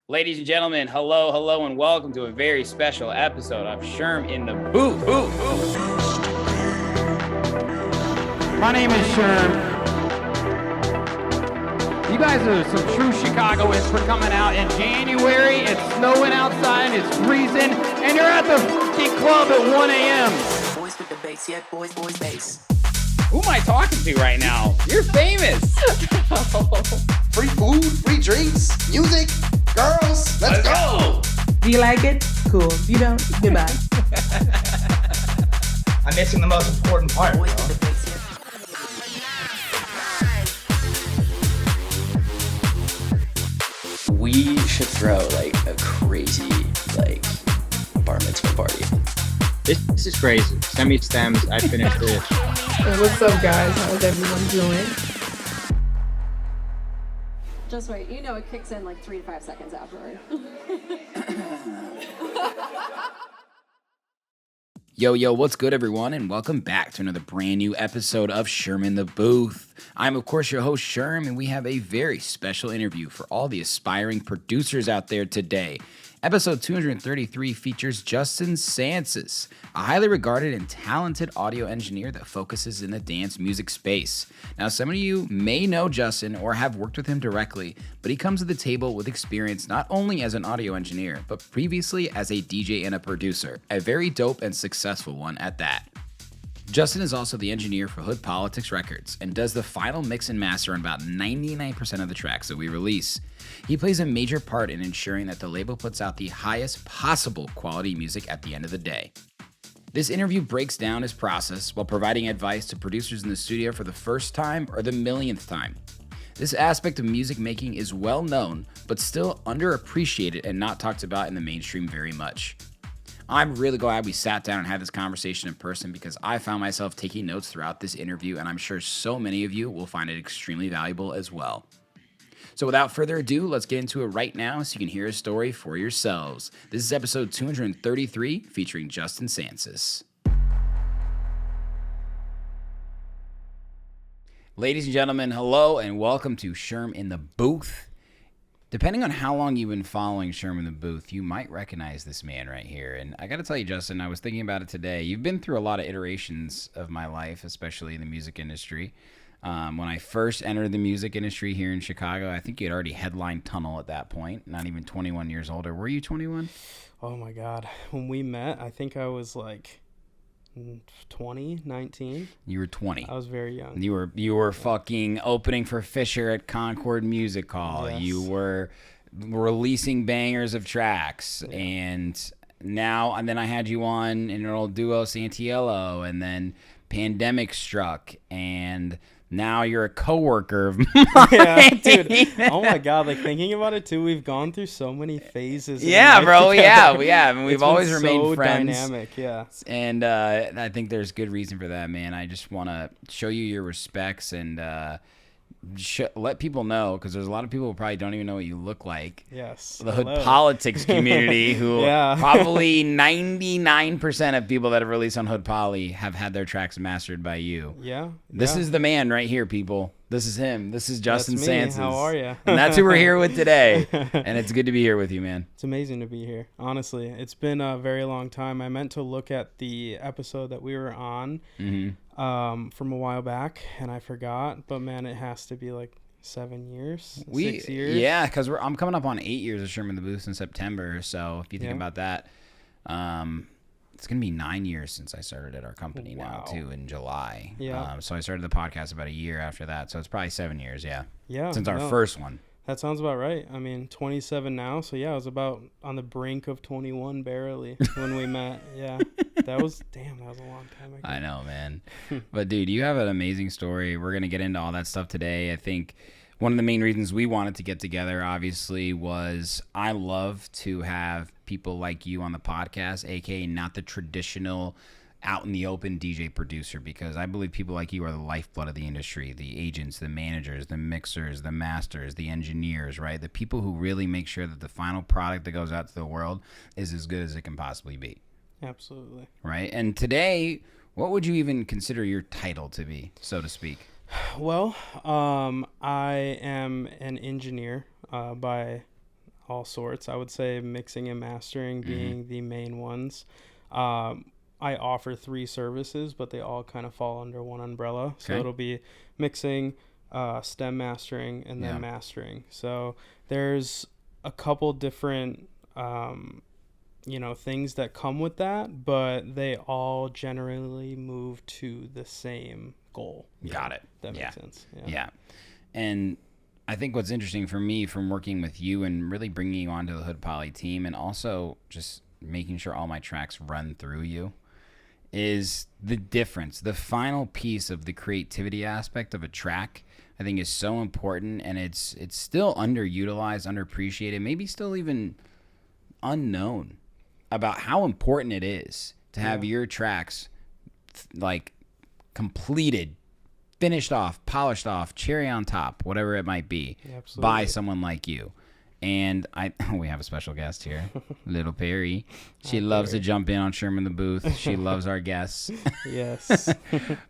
Ladies and gentlemen, hello, and welcome to a very special episode of Sherm in the Booth. My name is Sherm. You guys are some true Chicagoans for coming out in January. It's snowing outside, it's freezing, and you're at the fucking club at 1 a.m. Boys with the bass, yeah, boys, bass. Who am I talking to right now? You're famous. Free food, free drinks, music, girls. Let's go. Do you like it? Cool. If you don't, goodbye. I'm missing the most important part. Boys with the bass, yeah. We should throw like a crazy bar mitzvah party. This is crazy. Send me stems. I finished it. What's up, guys? How's everyone doing? Just wait, you know it kicks in like 3 to 5 seconds afterward. Yo, what's good, everyone, and welcome back to another brand new episode of Sherm in the Booth. I'm, of course, your host, Sherm, and we have a very special interview for all the aspiring producers out there today. Episode 233 features Justin Sances, a highly regarded and talented audio engineer that focuses in the dance music space. Now, some of you may know Justin or have worked with him directly, but he comes to the table with experience not only as an audio engineer, but previously as a DJ and a producer, a very dope and successful one at that. Justin is also the engineer for Hood Politics Records and does the final mix and master on about 99% of the tracks that we release. He plays a major part in ensuring that the label puts out the highest possible quality music at the end of the day. This interview breaks down his process while providing advice to producers in the studio for the first time or the millionth time. This aspect of music making is well known, but still underappreciated and not talked about in the mainstream very much. I'm really glad we sat down and had this conversation in person because I found myself taking notes throughout this interview, and I'm sure so many of you will find it extremely valuable as well. So without further ado, let's get into it right now so you can hear his story for yourselves. This is episode 233 featuring Justin Sances. Ladies and gentlemen, hello and welcome to Sherm in the Booth. Depending on how long you've been following Sherm in the Booth, you might recognize this man right here. And I got to tell you, Justin, I was thinking about it today. You've been through a lot of iterations of my life, especially in the music industry. When I first entered the music industry here in Chicago, I think you had already headlined Tunnel at that point, not even 21 years older. Were you 21? Oh my God. When we met, I think I was like 20, 19. You were 20. I was very young. You were fucking opening for Fisher at Concord Music Hall. Yes. You were releasing bangers of tracks. Yeah. And then I had you on in an old duo, Santiello, and then pandemic struck, and now you're a coworker of mine. Yeah, dude. Oh my God. Like thinking about it too, we've gone through so many phases. Yeah, bro. Together. Yeah, we have. And we've It's always been remained so friends. Dynamic, yeah. And I think there's good reason for that, man. I just want to show you your respects and let people know, because there's a lot of people who probably don't even know what you look like. Yes. The Hood Hello. Politics community, who Yeah. probably 99% of people that have released on Hood Poly have had their tracks mastered by you. Yeah. This yeah. is the man right here, people. This is him. This is Justin That's me. Sances. How are you? And that's who we're here with today. And it's good to be here with you, man. It's amazing to be here. Honestly, it's been a very long time. I meant to look at the episode that we were on from a while back, and I forgot. But man, it has to be like 7 years, 6 years. Yeah, because I'm coming up on 8 years of Sherm in the Booth in September. So if you think about that, it's going to be 9 years since I started at our company now, too, in July. Yeah. So I started the podcast about a year after that. So it's probably 7 years, yeah. Yeah. Since our first one. That sounds about right. I mean, 27 now. So, yeah, I was about on the brink of 21 barely when we met. Yeah. That was a long time ago. I know, man. But, dude, you have an amazing story. We're going to get into all that stuff today. I think one of the main reasons we wanted to get together, obviously, was I love to have people like you on the podcast, a.k.a. not the traditional out in the open DJ producer, because I believe people like you are the lifeblood of the industry, the agents, the managers, the mixers, the masters, the engineers, right? The people who really make sure that the final product that goes out to the world is as good as it can possibly be. Absolutely. Right? And today, what would you even consider your title to be, so to speak? Well, I am an engineer by all sorts. I would say mixing and mastering being the main ones. I offer 3 services, but they all kind of fall under one umbrella. So Okay. it'll be mixing, stem mastering, and then mastering. So there's a couple different, things that come with that, but they all generally move to the same goal. Got it. That makes sense. Yeah. And I think what's interesting for me from working with you and really bringing you onto the Hood Poly team, and also just making sure all my tracks run through you, is the difference. The final piece of the creativity aspect of a track, I think, is so important, and it's still underutilized, underappreciated, maybe still even unknown about how important it is to have your tracks like completed, finished off, polished off, cherry on top, whatever it might be, by someone like you. And we have a special guest here, Little Perry. She loves to jump in on Sherman the Booth. She loves our guests. Yes.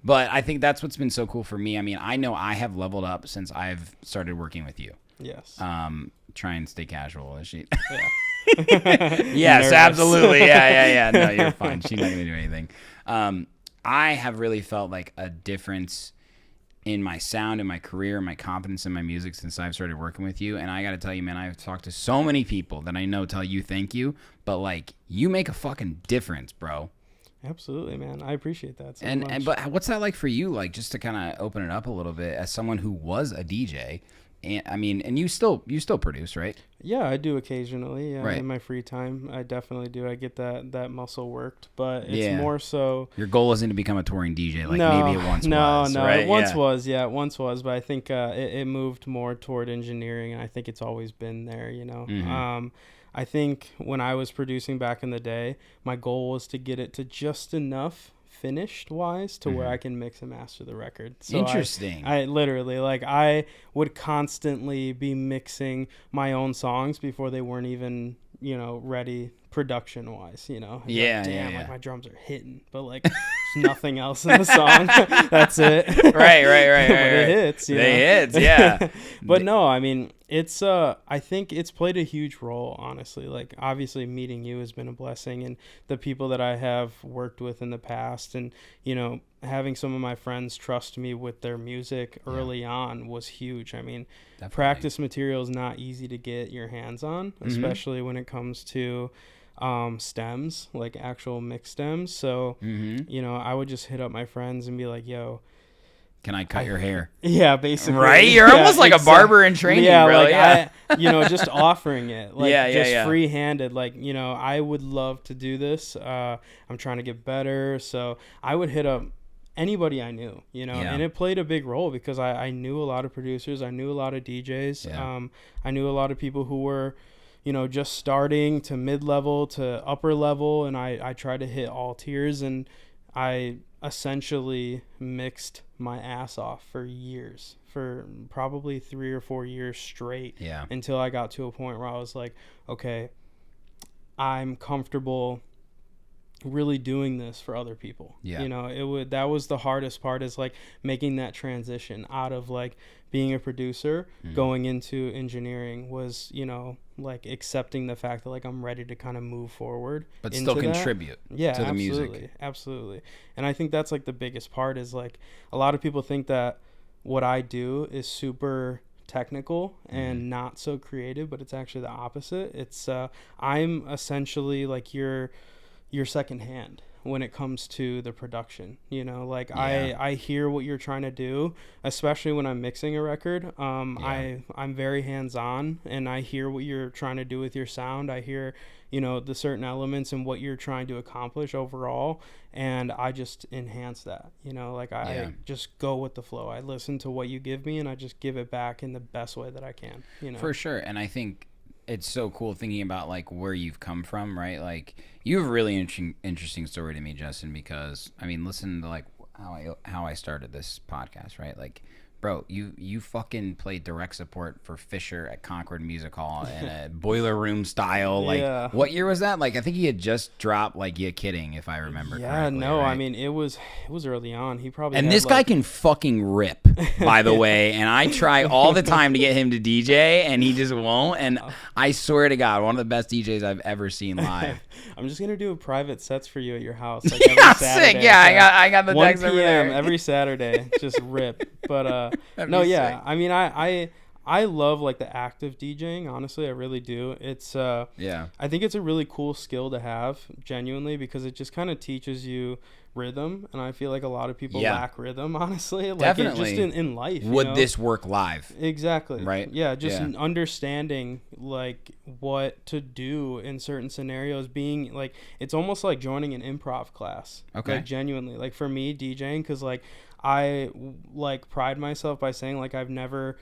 But I think that's what's been so cool for me. I mean, I know I have leveled up since I've started working with you. Yes. Try and stay casual. Is she? Yeah. Yes, Nervous. Absolutely. Yeah. No, you're fine. She's not going to do anything. I have really felt like a difference in my sound, in my career, my confidence in my music since I've started working with you. And I got to tell you, man, I've talked to so many people that I know tell you thank you, but like, you make a fucking difference, bro. Absolutely, man. I appreciate that so much. But what's that like for you? Like, just to kind of open it up a little bit, as someone who was a DJ, and I mean, and you still produce, right? Yeah, I do occasionally. Yeah, Right. in my free time, I definitely do. I get that muscle worked, but it's more so. Your goal isn't to become a touring DJ, like maybe it once was. No, right? it once was. Yeah, it once was, but I think it moved more toward engineering, and I think it's always been there. I think when I was producing back in the day, my goal was to get it to just enough finished wise to where I can mix and master the record. So Interesting. I literally, like, I would constantly be mixing my own songs before they weren't even, ready production wise, Damn, like my drums are hitting, but like there's nothing else in the song. That's it. Right. But it hits, yeah. But no, I mean, it's I think it's played a huge role, honestly. Like, obviously meeting you has been a blessing, and the people that I have worked with in the past, and having some of my friends trust me with their music early on was huge. I mean, definitely. Practice material is not easy to get your hands on, especially when it comes to stems, like actual mix stems. So I would just hit up my friends and be like, yo, can I cut your hair? Yeah, basically. Right? You're almost like a barber in training, bro. Just offering it. Like, free-handed. Like, I would love to do this. I'm trying to get better. So I would hit up anybody I knew, and it played a big role because I knew a lot of producers. I knew a lot of DJs. Yeah. I knew a lot of people who were, just starting to mid-level to upper level. And I tried to hit all tiers, and I essentially mixed my ass off for years, for probably 3 or 4 years straight, until I got to a point where I was like, okay, I'm comfortable really doing this for other people. That was the hardest part, is like making that transition out of like being a producer going into engineering, was like accepting the fact that like I'm ready to kind of move forward but still contribute to the music. Absolutely. And I think that's like the biggest part, is like a lot of people think that what I do is super technical and not so creative, but it's actually the opposite. It's I'm essentially like your second hand when it comes to the production. I hear what you're trying to do, especially when I'm mixing a record. I'm very hands-on, and I hear what you're trying to do with your sound. I hear the certain elements and what you're trying to accomplish overall, and I just enhance that. I just go with the flow. I listen to what you give me, and I just give it back in the best way that I can. For sure. And I think it's so cool thinking about like where you've come from, right? Like, you have a really interesting story to me, Justin, because I mean, listen to like how I started this podcast, right? Like, Bro, you fucking played direct support for Fisher at Concord Music Hall in a boiler room style. Like, Yeah. what year was that? Like, I think he had just dropped like "You Kidding," if I remember. Yeah, correctly, no, right? I mean it was early on. He probably And had, this guy like, can fucking rip, by the way. And I try all the time to get him to DJ, and he just won't. And I swear to God, one of the best DJs I've ever seen live. I'm just gonna do private sets for you at your house. Like every Yeah, Saturday, sick. Yeah, I got the 1 text over p.m. there. every Saturday, just rip. But That'd no, be yeah. sick. I mean, I love like the active DJing. Honestly, I really do. It's Yeah. I think it's a really cool skill to have, genuinely, because it just kind of teaches you rhythm, and I feel like a lot of people Yeah. lack rhythm. Honestly, like Definitely. just in life. you Would know? this work live? Exactly. Right? Yeah, just Yeah. understanding like what to do in certain scenarios, being like it's almost like joining an improv class. Okay. Like genuinely, like for me DJing, cuz like I like pride myself by saying like I've never,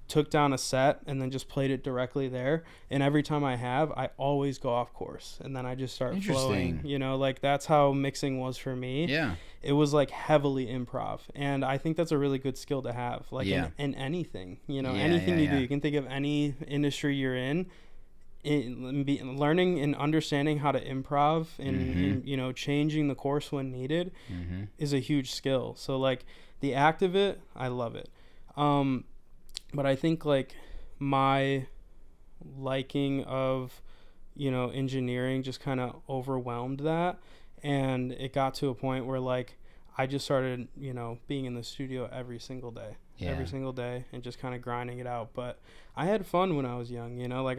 took down a set and then just played it directly there, and every time I always go off course and then I just start flowing. Interesting. Like that's how mixing was for me. Yeah. It was like heavily improv, and I think that's a really good skill to have, like Yeah. in anything, Yeah, anything yeah, you do. yeah. You can think of any industry you're in, learning and understanding how to improv and, changing the course when needed is a huge skill. So like the act of it, I love it. But I think like my liking of, engineering just kind of overwhelmed that. And it got to a point where like I just started, being in the studio every single day and just kind of grinding it out. But I had fun when I was young, like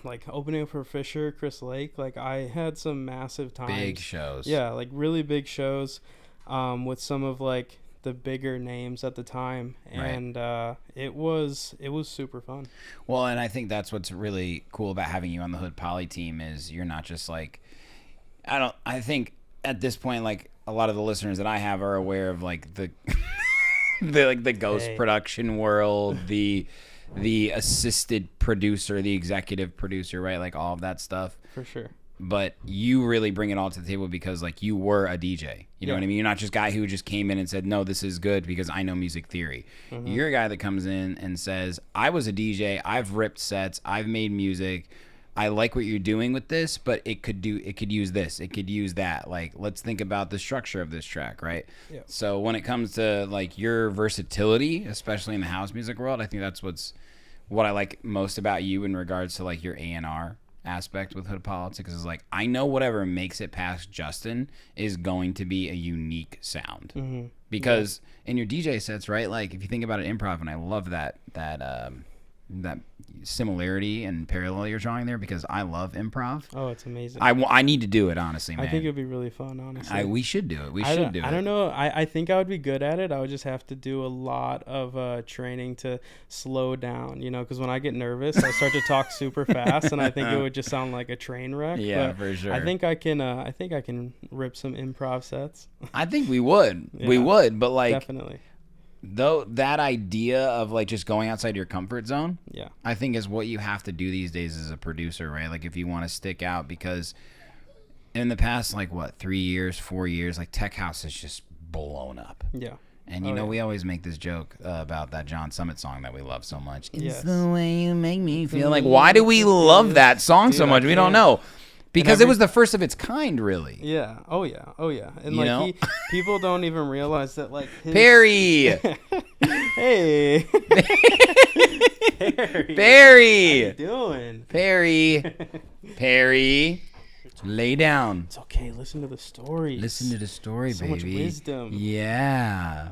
like opening up for Fisher, Chris Lake, like I had some massive times. Big shows. Yeah, like really big shows with some of like the bigger names at the time, and it was super fun. Well, and I think that's what's really cool about having you on the Hood Poly team is you're not just like I think at this point like a lot of the listeners that I have are aware of like the the ghost production world, the assisted producer, the executive producer, right? Like all of that stuff. For sure. But you really bring it all to the table because like you were a DJ. You know what I mean? You're not just a guy who just came in and said, no, this is good because I know music theory. You're a guy that comes in and says, I was a DJ. I've ripped sets. I've made music. I like what you're doing with this, but it could use this. It could use that. Like, let's think about the structure of this track, right? Yeah. So when it comes to like your versatility, especially in the house music world, I think that's what I like most about you in regards to like your A&R aspect with Hood Politics is like I know whatever makes it past Justin is going to be a unique sound because in your DJ sets, right? Like if you think about it, improv, and I love that similarity and parallel you're drawing there because I love improv. Oh, it's amazing. I need to do it, honestly, man. I think it'd be really fun, honestly. We should do it. I don't know. I think I would be good at it. I would just have to do a lot of training to slow down, because when I get nervous, I start to talk super fast, and I think it would just sound like a train wreck. Yeah, but for sure. I think I can rip some improv sets. I think we would. Yeah, we would, but like definitely. though that idea of like just going outside your comfort zone, Yeah. I think is what you have to do these days as a producer, right? Like if you want to stick out, because in the past, like 3 years, 4 years, like tech house has just blown up. Yeah. And we always make this joke about that John Summit song that we love so much. It's Yes. the way you make me feel. Like, why do we love that song so Dude, much? I We don't can't. know. Because every- it was the first of its kind, really. Yeah. Oh yeah. And You know? people don't even realize that like Perry! Hey. Perry! How you doing? Perry! Lay down. It's okay. Listen to the stories. Listen to the story, So baby. much wisdom. Yeah.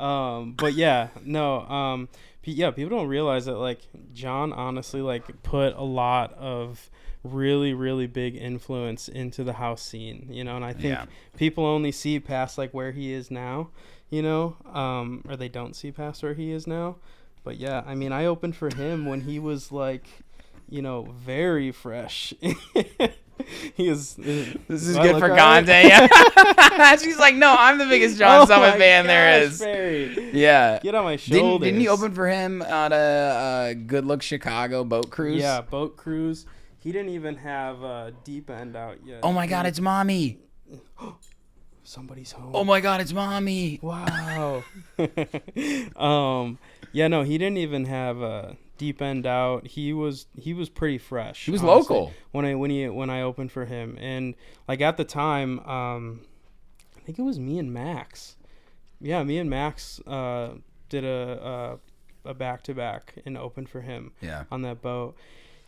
But yeah, no. People don't realize that like John honestly like put a lot of really, really big influence into the house scene, and I think people only see past like where he is now, or they don't see past where he is now. But yeah, I mean, I opened for him when he was like, very fresh. He is. This is good for content. Yeah. She's like, no, I'm the biggest John Summit fan there is. Barry. Yeah. Get on my shoulders. Didn't you open for him on a Good Look Chicago boat cruise? Yeah, boat cruise. He didn't even have Deep End out yet. Oh my God, it's mommy. Somebody's home. Oh my God, it's mommy. Wow. Yeah, no, he didn't even have a deep end out. He was pretty fresh. He was honestly, local when I opened for him, and like at the time, I think it was me and Max. Yeah, me and Max did a back to back and opened for him. Yeah. On that boat,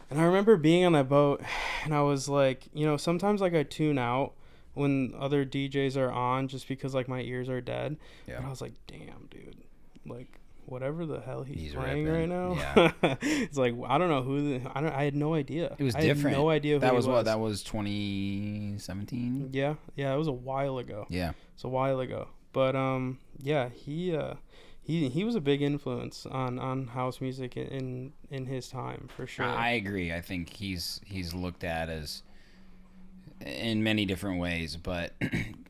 and I remember being on that boat, and I was like, sometimes like I tune out when other DJs are on just because like my ears are dead. Yeah. And I was like, damn, dude, like whatever the hell he's playing ripping. right now. Yeah. It's like, I don't know I had no idea. It was I different. had no idea who that he was what? That was 2017. Yeah, it was a while ago. Yeah. It's a while ago. But yeah, he was a big influence on house music in his time for sure. I agree. I think he's looked at as in many different ways, but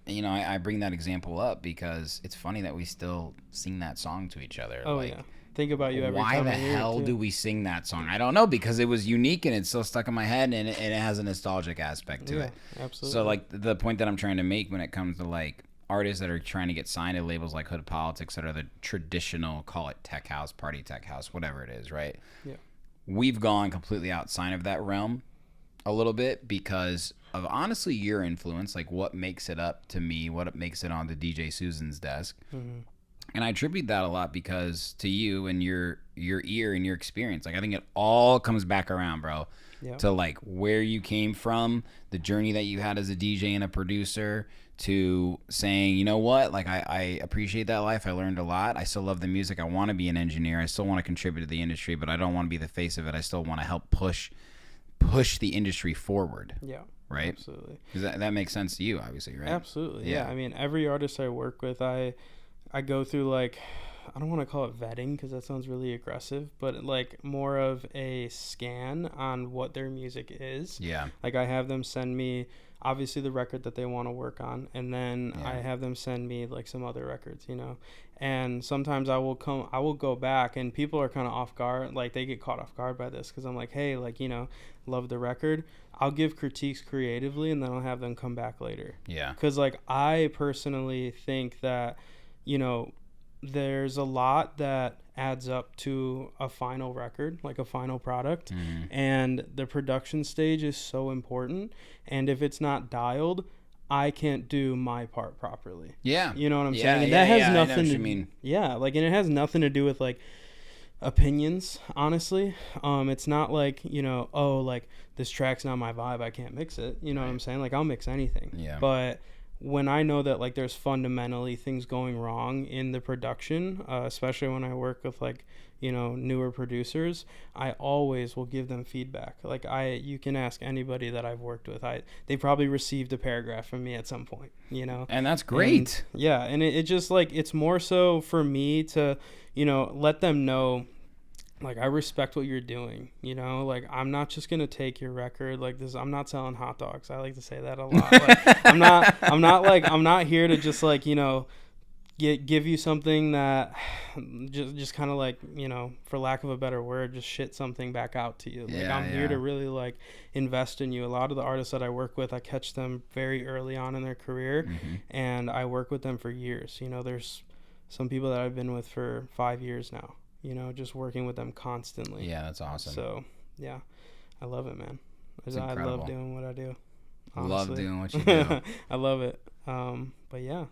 I bring that example up because it's funny that we still sing that song to each other. Oh, like, yeah. Think about you every why time the I hear it, hell too. do we sing that song? I don't know, because it was unique and it's still stuck in my head, and it has a nostalgic aspect to it. Absolutely. So like the point that I'm trying to make when it comes to like artists that are trying to get signed to labels like Hood Politics that are the traditional, call it tech house, party tech house, whatever it is, right? Yeah. We've gone completely outside of that realm a little bit because of honestly your influence, like what makes it up to me, what makes it onto DJ Susan's desk. Mm-hmm. And I attribute that a lot because to you and your ear and your experience. Like I think it all comes back around, bro. Yeah. To like where you came from, the journey that you had as a DJ and a producer, to saying, you know what, like I appreciate that life. I learned a lot. I still love the music. I want to be an engineer. I still want to contribute to the industry, but I don't want to be the face of it. I still want to help push the industry forward. Yeah. Right? Absolutely. Because that makes sense to you, obviously, right? Absolutely. Yeah. Yeah. I mean, every artist I work with, I go through like, I don't want to call it vetting because that sounds really aggressive, but like more of a scan on what their music is. Yeah. Like I have them send me obviously the record that they want to work on, and then Yeah. I have them send me like some other records, and sometimes I will go back and people are kind of off guard, like they get caught off guard by this because I'm like, hey, like, love the record. I'll give critiques creatively and then I'll have them come back later. Yeah. Because like I personally think that there's a lot that adds up to a final record, like a final product. Mm-hmm. And the production stage is so important. And if it's not dialed, I can't do my part properly. Yeah. You know what I'm Yeah, saying? And yeah, that has yeah, I know nothing what to you mean. Yeah, like, and it has nothing to do with like opinions, honestly. It's not like, oh, like this track's not my vibe, I can't mix it. You know what I'm saying? Like I'll mix anything. Yeah. But when I know that like there's fundamentally things going wrong in the production, especially when I work with like, newer producers, I always will give them feedback. Like you can ask anybody that I've worked with, they probably received a paragraph from me at some point, And that's great. And, yeah. And it just like, it's more so for me to, let them know, like, I respect what you're doing, like, I'm not just going to take your record like this. I'm not selling hot dogs. I like to say that a lot. Like, I'm not here to just like, give you something that just kind of like, for lack of a better word, just shit something back out to you. Like, I'm here to really like invest in you. A lot of the artists that I work with, I catch them very early on in their career, and I work with them for years. There's some people that I've been with for 5 years now. Just working with them constantly. Yeah, that's awesome. So, yeah, I love it, man. It's I incredible. love doing what I do. Love honestly. doing what you do. I love it. But yeah.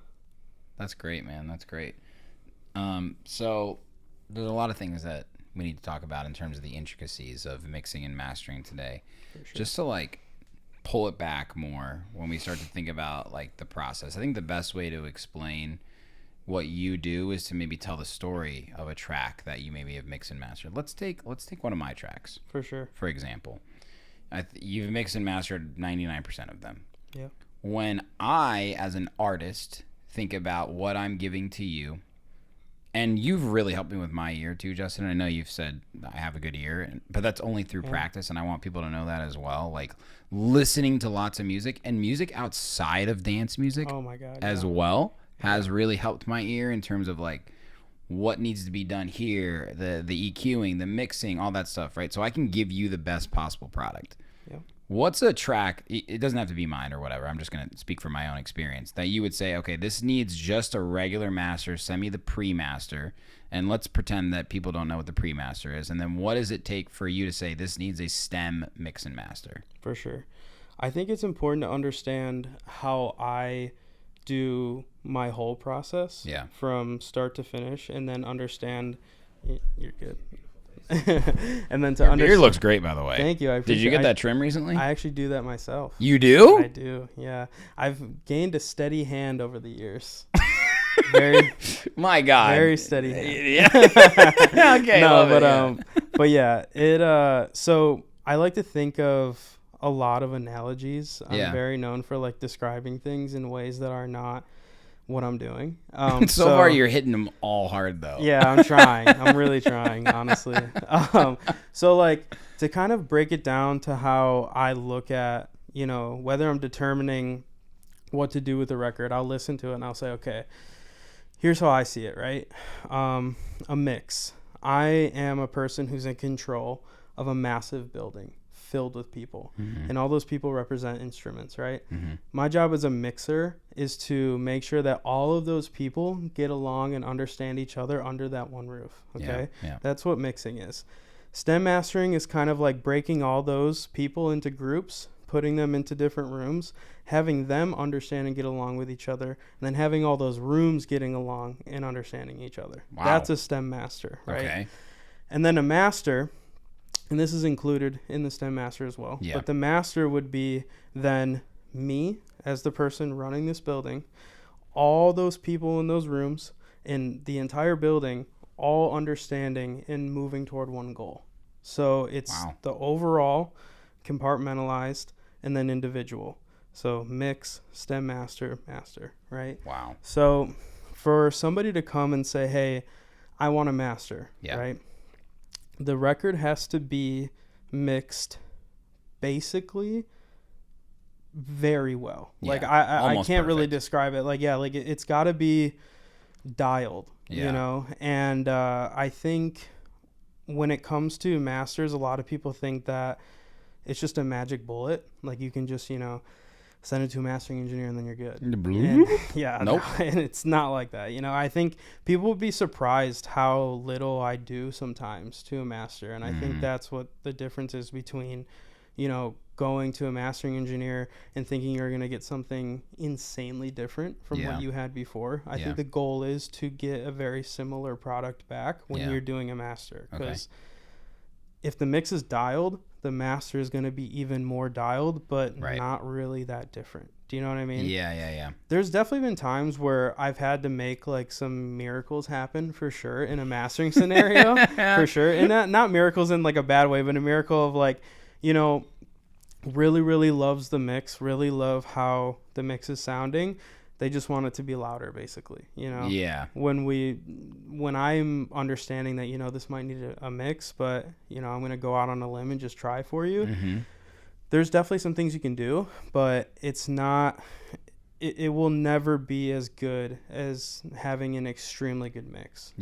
That's great, man. That's great. So there's a lot of things that we need to talk about in terms of the intricacies of mixing and mastering today. For sure. Just to like pull it back more when we start to think about like the process. I think the best way to explain what you do is to maybe tell the story of a track that you maybe have mixed and mastered. Let's take one of my tracks. For sure. For example, you've mixed and mastered 99% of them. Yeah. When I, as an artist, think about what I'm giving to you, and you've really helped me with my ear too, Justin. I know you've said I have a good ear, but that's only through practice, and I want people to know that as well. Like listening to lots of music and music outside of dance music, Oh my God. as well, has really helped my ear in terms of like what needs to be done here, the EQing, the mixing, all that stuff, right? So I can give you the best possible product. Yep. What's a track? It doesn't have to be mine or whatever. I'm just going to speak from my own experience. That you would say, okay, this needs just a regular master, send me the pre-master, and let's pretend that people don't know what the pre-master is. And then what does it take for you to say this needs a stem mix and master? For sure. I think it's important to understand how I do my whole process from start to finish, and then understand. You're good. And then to Your understand. beard looks great, by the way. Thank you. Did you get that trim recently? I actually do that myself. You do? I do. Yeah, I've gained a steady hand over the years. Very, my God, very steady hand. Yeah. Okay. No, but yeah, it. So I like to think of a lot of analogies. I'm very known for like describing things in ways that are not what I'm doing. So far you're hitting them all hard though. Yeah, I'm trying. I'm really trying, honestly. So like to kind of break it down to how I look at, whether I'm determining what to do with the record, I'll listen to it and I'll say, okay, here's how I see it, right? A mix. I am a person who's in control of a massive building filled with people, and all those people represent instruments, right? My job as a mixer is to make sure that all of those people get along and understand each other under that one roof. Okay. Yeah. That's what mixing is. Stem mastering is kind of like breaking all those people into groups, putting them into different rooms, having them understand and get along with each other, and then having all those rooms getting along and understanding each other. Wow. That's a stem master, right? Okay. And then a master, and this is included in the stem master as well. Yeah. But the master would be then me as the person running this building, all those people in those rooms, and the entire building, all understanding and moving toward one goal. So it's the overall, compartmentalized, and then individual. So mix, stem master, master, right? Wow. So for somebody to come and say, hey, I want a master, right? The record has to be mixed basically very well. Yeah, like I can't really perfect. describe it. Like, it's got to be dialed, and I think when it comes to masters, a lot of people think that it's just a magic bullet. Like you can just, send it to a mastering engineer and then you're good. And, Nope. And it's not like that. I think people would be surprised how little I do sometimes to a master. And I think that's what the difference is between, going to a mastering engineer and thinking you're going to get something insanely different from what you had before. I think the goal is to get a very similar product back when you're doing a master. Because if the mix is dialed, the master is going to be even more dialed, but not really that different. Do you know what I mean? Yeah. There's definitely been times where I've had to make like some miracles happen for sure in a mastering scenario, for sure. And not miracles in like a bad way, but a miracle of like, really, really loves the mix, really love how the mix is sounding. They just want it to be louder, basically, Yeah. When I'm understanding that, this might need a mix, but, I'm going to go out on a limb and just try for you. There's definitely some things you can do, but it's not, it will never be as good as having an extremely good mix.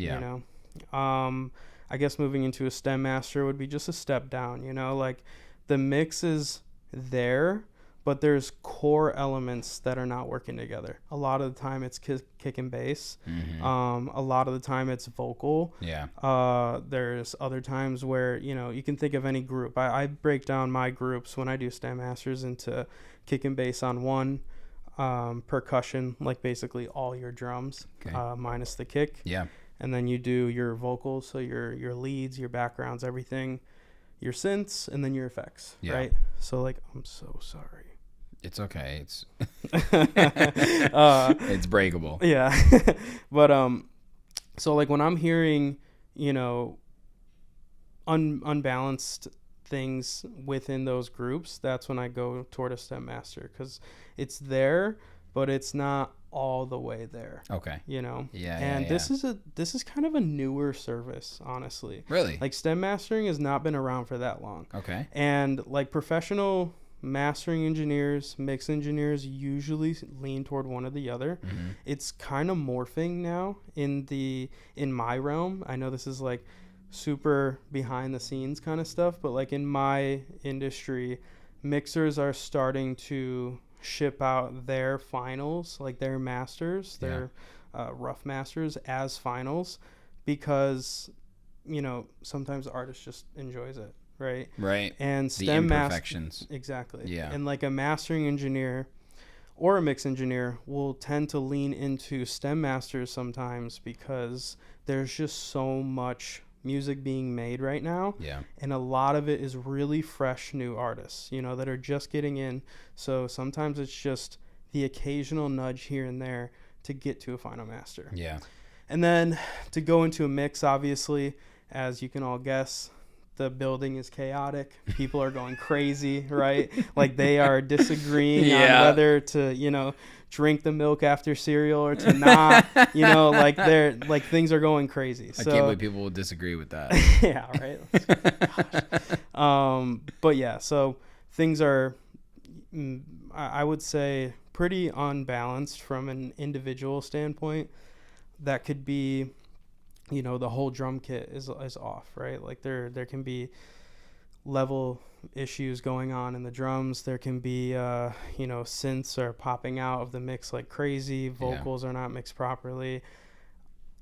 I guess moving into a stem master would be just a step down, like the mix is there, but there's core elements that are not working together. A lot of the time it's kick and bass. A lot of the time it's vocal. There's other times where, you can think of any group. I break down my groups when I do stem masters into kick and bass on one, percussion, like basically all your drums, minus the kick. And then you do your vocals, so your leads, your backgrounds, everything, your synths, and then your effects, right? So like, I'm so sorry. It's okay. It's uh, it's breakable. Yeah. But so like when I'm hearing, unbalanced things within those groups, that's when I go toward a stem master, because it's there, but it's not all the way there. Okay. And this is kind of a newer service, honestly. Really? Like stem mastering has not been around for that long. Okay. And like professional mastering engineers, mix engineers usually lean toward one or the other. It's kind of morphing now in my realm. I know this is like super behind the scenes kind of stuff, but like in my industry, mixers are starting to ship out their finals, like their masters, their rough masters as finals, because, sometimes the artist just enjoys it, right? Right. And The STEM imperfections. exactly. Yeah. And like a mastering engineer or a mix engineer will tend to lean into STEM masters sometimes because there's just so much music being made right now. Yeah. And a lot of it is really fresh new artists, that are just getting in. So sometimes it's just the occasional nudge here and there to get to a final master. Yeah. And then to go into a mix, obviously, as you can all guess, the building is chaotic. People are going crazy, right? Like they are disagreeing on whether to, drink the milk after cereal or to not, like they're like things are going crazy. So, I can't believe people will disagree with that. yeah, right. But yeah, so things are, I would say, pretty unbalanced from an individual standpoint. That could be, the whole drum kit is off, right? Like there can be level issues going on in the drums. There can be, synths are popping out of the mix like crazy. Vocals are not mixed properly.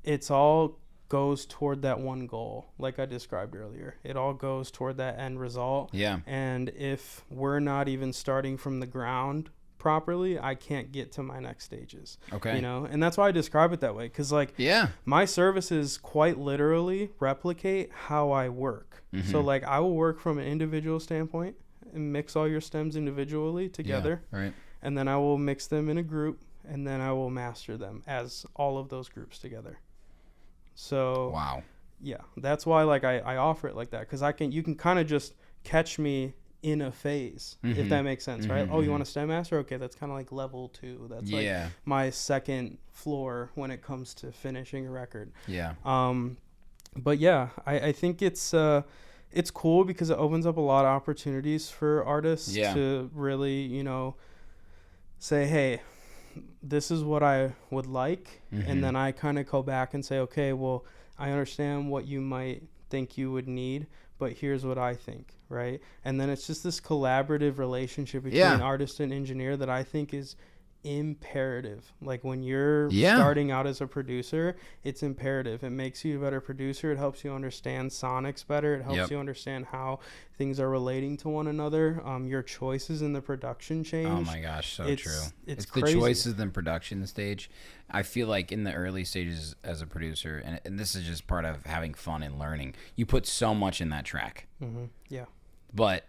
It's all goes toward that one goal, like I described earlier. It all goes toward that end result. Yeah. And if we're not even starting from the ground properly, I can't get to my next stages. Okay. And that's why I describe it that way, because my services quite literally replicate how I work. Mm-hmm. So like I will work from an individual standpoint and mix all your stems individually together. Yeah, right. And then I will mix them in a group, and then I will master them as all of those groups together. So wow. Yeah, that's why like I offer it like that, because you can kind of just catch me in a phase, if that makes sense, right? Oh, you want a STEM master? Okay, that's kind of like level 2. That's like my second floor when it comes to finishing a record. Yeah. But yeah, I think it's cool because it opens up a lot of opportunities for artists to really, say, hey, this is what I would like. And then I kind of go back and say, okay, well, I understand what you might think you would need, but here's what I think, right? And then it's just this collaborative relationship between artist and engineer that I think is imperative. Like when you're starting out as a producer, it's imperative. It makes you a better producer. It helps you understand sonics better. It helps you understand how things are relating to one another. Your choices in the production change. Oh my gosh, so true. It's the crazy. choices in production stage. I feel like in the early stages as a producer, and this is just part of having fun and learning, you put so much in that track. Yeah. But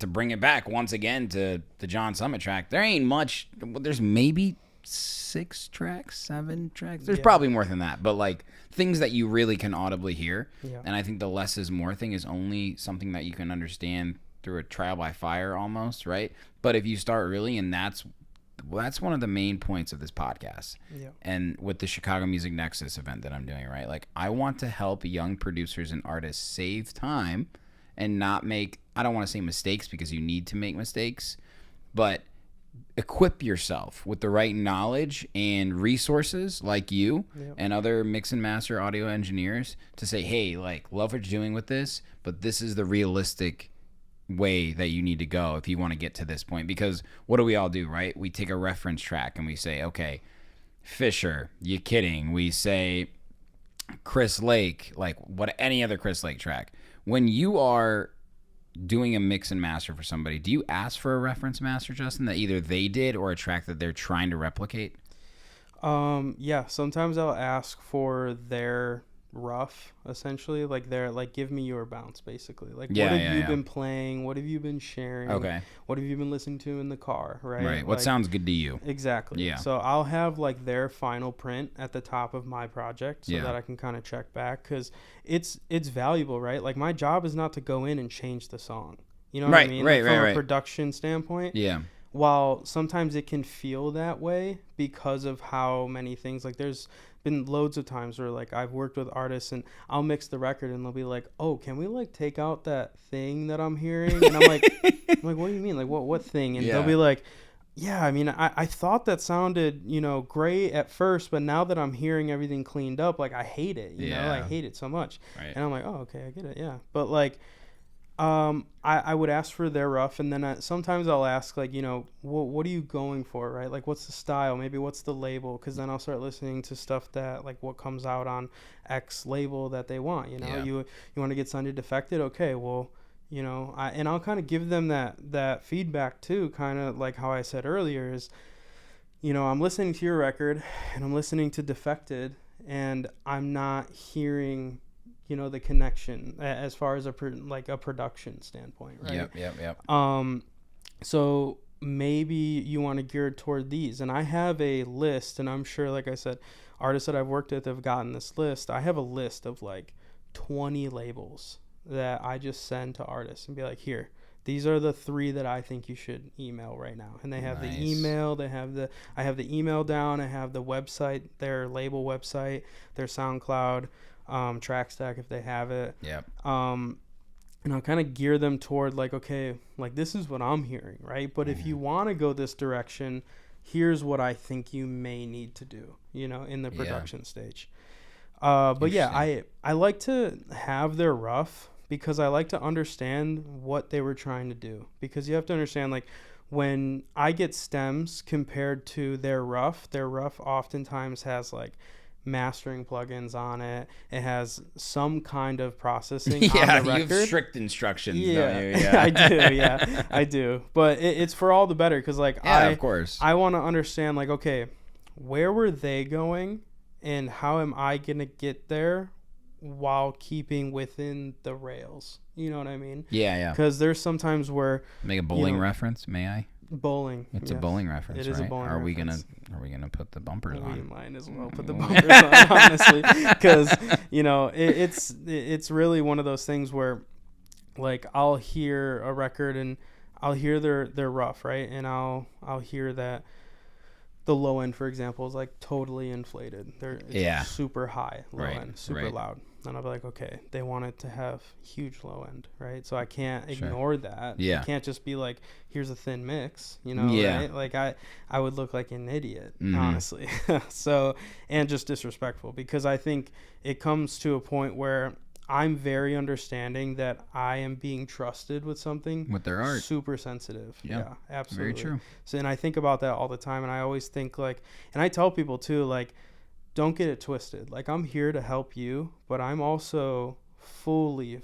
to bring it back once again to the John Summit track, there ain't much. There's maybe 6 tracks, 7 tracks. There's probably more than that, but like things that you really can audibly hear. Yeah. And I think the less is more thing is only something that you can understand through a trial by fire almost, right? But if you start really, and that's one of the main points of this podcast. Yeah. And with the Chicago Music Nexus event that I'm doing, right? Like I want to help young producers and artists save time and not make, I don't want to say mistakes because you need to make mistakes, but equip yourself with the right knowledge and resources like you and other mix and master audio engineers to say, hey, like, love what you're doing with this, but this is the realistic way that you need to go if you want to get to this point. Because what do we all do, right? We take a reference track and we say, okay, Fisher, you kidding? We say Chris Lake, like what any other Chris Lake track. When you are doing a mix and master for somebody, do you ask for a reference master, Justin, that either they did or a track that they're trying to replicate? Yeah, sometimes I'll ask for their rough, essentially, like they're like, give me your bounce, basically, like what have you been playing, what have you been sharing, what have you been listening to in the car, right? What like, sounds good to you? Exactly. So I'll have like their final print at the top of my project so that I can kind of check back, because it's valuable, right? Like my job is not to go in and change the song, you know what I mean? From a production standpoint, while sometimes it can feel that way because of how many things, like there's been loads of times where like I've worked with artists and I'll mix the record and they'll be like, oh, can we like take out that thing that I'm hearing? And I'm like, what do you mean? Like what thing? And they'll be like, yeah, I mean, I thought that sounded, great at first, but now that I'm hearing everything cleaned up, like I hate it, you know, I hate it so much. And I'm like, oh, okay, I get it. Yeah. But like, I would ask for their rough, and then sometimes I'll ask, like, you know, what are you going for, right? Like, what's the style? Maybe what's the label? Because then I'll start listening to stuff that, like, what comes out on X label that they want. You know, Yeah. you want to get signed to Defected? Okay, well, you know, and I'll kind of give them that feedback too, kind of like how I said earlier is, you know, I'm listening to your record and I'm listening to Defected, and I'm not hearing, you know, the connection as far as a production standpoint, right? Yep. So maybe you want to gear it toward these, and I have a list, and I'm sure, like I said, artists that I've worked with have gotten this list. I have a list of like 20 labels that I just send to artists and be like, here, these are the 3 that I think you should email right now. And they have Nice. the email, I have the email down, I have the website, their label website, their SoundCloud, track stack if they have it. Yep. And I'll kind of gear them toward like, okay, like this is what I'm hearing, right? But if you want to go this direction, here's what I think you may need to do, you know, in the production stage. But yeah, I like to have their rough because I like to understand what they were trying to do, because you have to understand, like, when I get stems compared to their rough oftentimes has like mastering plugins on it. It has some kind of processing on the record. You have strict instructions, don't you? Yeah. I do. Yeah, I do. But it's for all the better, because like of course, I want to understand, like, okay, where were they going and how am I gonna get there while keeping within the rails? You know what I mean? Yeah. Because there's sometimes where Make a bowling reference, may I? Bowling. It's a bowling reference, It is right? a bowling Are we reference. gonna put the bumpers We on? might as well put the bumpers on, honestly, because you know it's really one of those things where, like, I'll hear a record and I'll hear their rough, right, and I'll hear that the low end, for example, is like totally inflated. It's super high low end, super loud. And I'll be like, okay, they want it to have huge low end, right? So I can't ignore that. Yeah. I can't just be like, here's a thin mix, you know, right? Like I would look like an idiot, honestly. So, and just disrespectful, because I think it comes to a point where I'm very understanding that I am being trusted with something. With their art. Super sensitive. Yeah, absolutely. Very true. So, and I think about that all the time, and I always think, like, and I tell people too, like, don't get it twisted. Like, I'm here to help you, but I'm also fully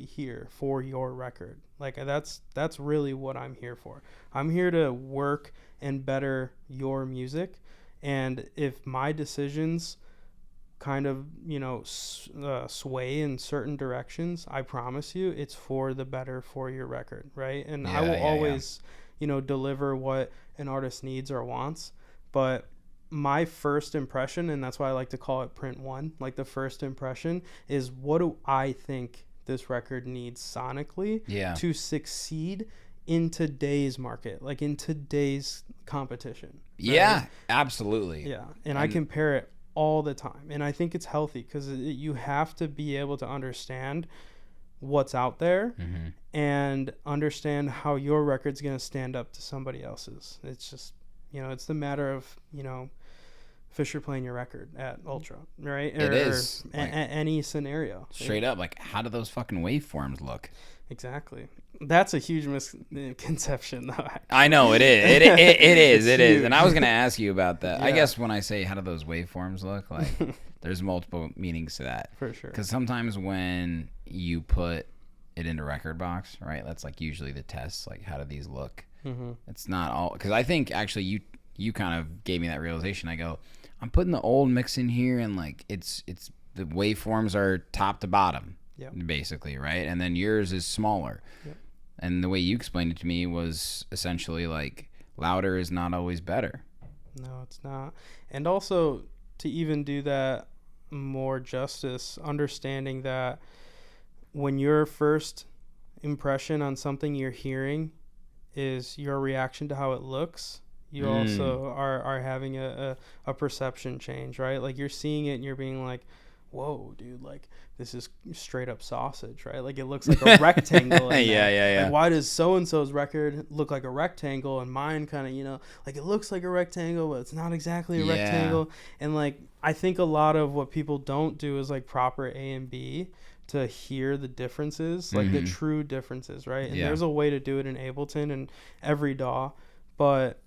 here for your record. Like, that's really what I'm here for. I'm here to work and better your music. And if my decisions kind of, you know, sway in certain directions, I promise you it's for the better for your record, right? And I will always, you know, deliver what an artist needs or wants. But my first impression, and that's why I like to call it print one, like the first impression is, what do I think this record needs sonically to succeed in today's market, like in today's competition? Right? Yeah, absolutely. Yeah, and I compare it all the time, and I think it's healthy, because you have to be able to understand what's out there and understand how your record's going to stand up to somebody else's. It's just, you know, it's the matter of, you know, Fisher playing your record at Ultra, right? It is. Or any scenario. Straight up, like, how do those fucking waveforms look? Exactly. That's a huge misconception, though. I know it is. It is. It is. huge. And I was gonna ask you about that. I Yeah. guess when I say how do those waveforms look, like, there's multiple meanings to that. For sure. Because sometimes when you put it into record box, right? That's like usually the test. Like, how do these look? It's not all, because I think actually you kind of gave me that realization. I go, I'm putting the old mix in here, and like it's the waveforms are top to bottom, basically, right? And then yours is smaller. Yep. And the way you explained it to me was essentially like louder is not always better. No, it's not. And also, to even do that more justice, understanding that when your first impression on something you're hearing is your reaction to how it looks, you also are having a perception change, right? Like, you're seeing it and you're being like, whoa, dude, like, this is straight up sausage, right? Like, it looks like a rectangle. Yeah. Like, why does so-and-so's record look like a rectangle and mine kind of, you know, like, it looks like a rectangle, but it's not exactly a rectangle. And, like, I think a lot of what people don't do is, like, proper A and B, to hear the differences, like the true differences, right? And there's a way to do it in Ableton and every DAW, but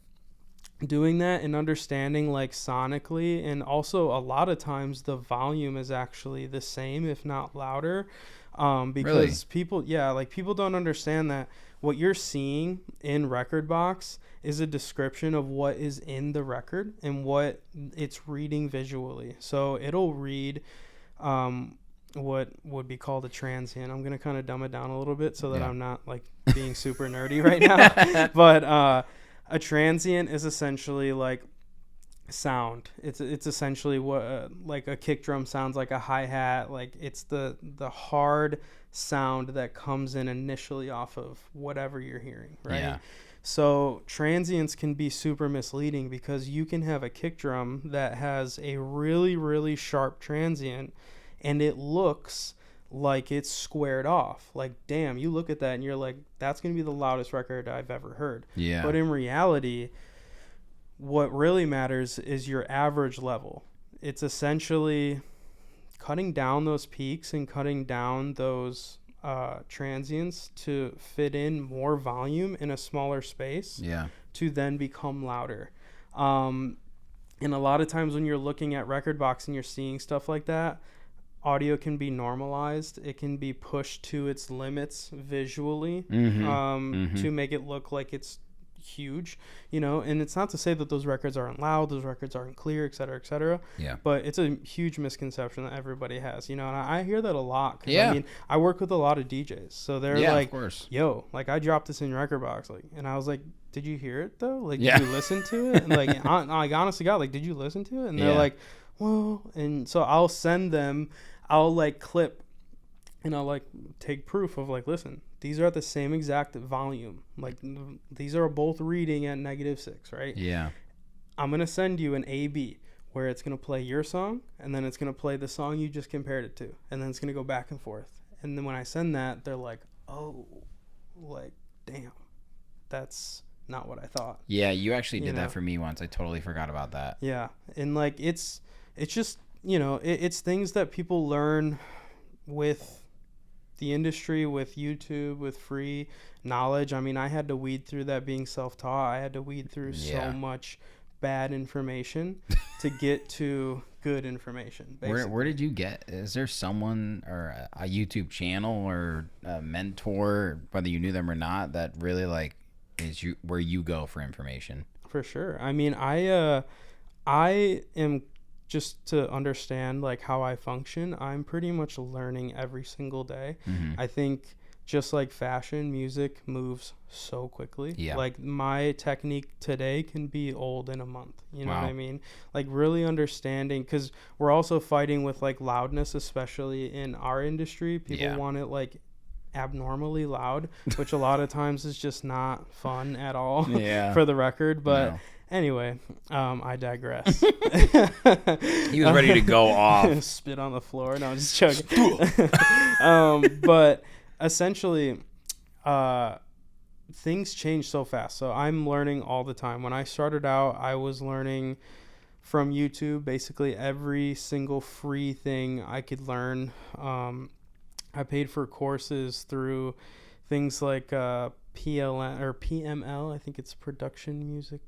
doing that and understanding like sonically, and also a lot of times the volume is actually the same, if not louder, because people don't understand that what you're seeing in Rekordbox is a description of what is in the record and what it's reading visually. So it'll read what would be called a transient. I'm gonna kind of dumb it down a little bit so that I'm not like being super nerdy right now, but a transient is essentially like sound. It's essentially what like a kick drum sounds like, a hi-hat, like it's the hard sound that comes in initially off of whatever you're hearing, right? Yeah. So transients can be super misleading because you can have a kick drum that has a really, really sharp transient and it looks like it's squared off. Like, damn, you look at that and you're like, that's going to be the loudest record I've ever heard. Yeah. But in reality, what really matters is your average level. It's essentially cutting down those peaks and cutting down those transients to fit in more volume in a smaller space to then become louder. And a lot of times when you're looking at Rekordbox and you're seeing stuff like that, audio can be normalized. It can be pushed to its limits visually to make it look like it's huge, you know. And it's not to say that those records aren't loud, those records aren't clear, et cetera, but it's a huge misconception that everybody has, you know. And I hear that a lot, 'cause I mean, I work with a lot of DJs, so they're like, yo, like I dropped this in Rekordbox, like, and I was like, did you hear it though? Like, did you listen to it? And like, like honestly, God, like, did you listen to it? And they're like, well, and so I'll send them, I'll like clip and I'll like take proof of like, listen, these are at the same exact volume. Like these are both reading at -6, right? Yeah. I'm going to send you an A-B where it's going to play your song and then it's going to play the song you just compared it to. And then it's going to go back and forth. And then when I send that, they're like, oh, like, damn, that's not what I thought. Yeah, you actually did that for me once. I totally forgot about that. Yeah. And like, it's just, you know, it's things that people learn with the industry, with YouTube, with free knowledge. I mean, I had to weed through that being self-taught. I had to weed through so much bad information to get to good information. Where did you get? Is there someone or a YouTube channel or a mentor, whether you knew them or not, that really like is where you go for information? For sure. I mean, I am, just to understand like how I function, I'm pretty much learning every single day. I think just like fashion, music moves so quickly. Like my technique today can be old in a month. You know what I mean? Like really understanding, because we're also fighting with like loudness, especially in our industry. People want it like abnormally loud, which a lot of times is just not fun at all for the record. But anyway, I digress. He was ready to go off. Spit on the floor. No, I'm just joking. But essentially, things change so fast. So I'm learning all the time. When I started out, I was learning from YouTube, basically every single free thing I could learn. I paid for courses through things like PLN or PML. I think it's Production Music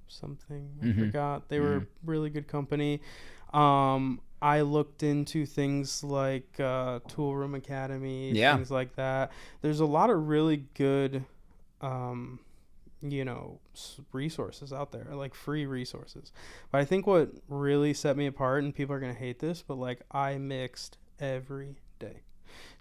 something. I forgot. They were a really good company. I looked into things like Tool Room Academy, things like that. There's a lot of really good, you know, resources out there, like free resources. But I think what really set me apart, and people are going to hate this, but like I mixed every day.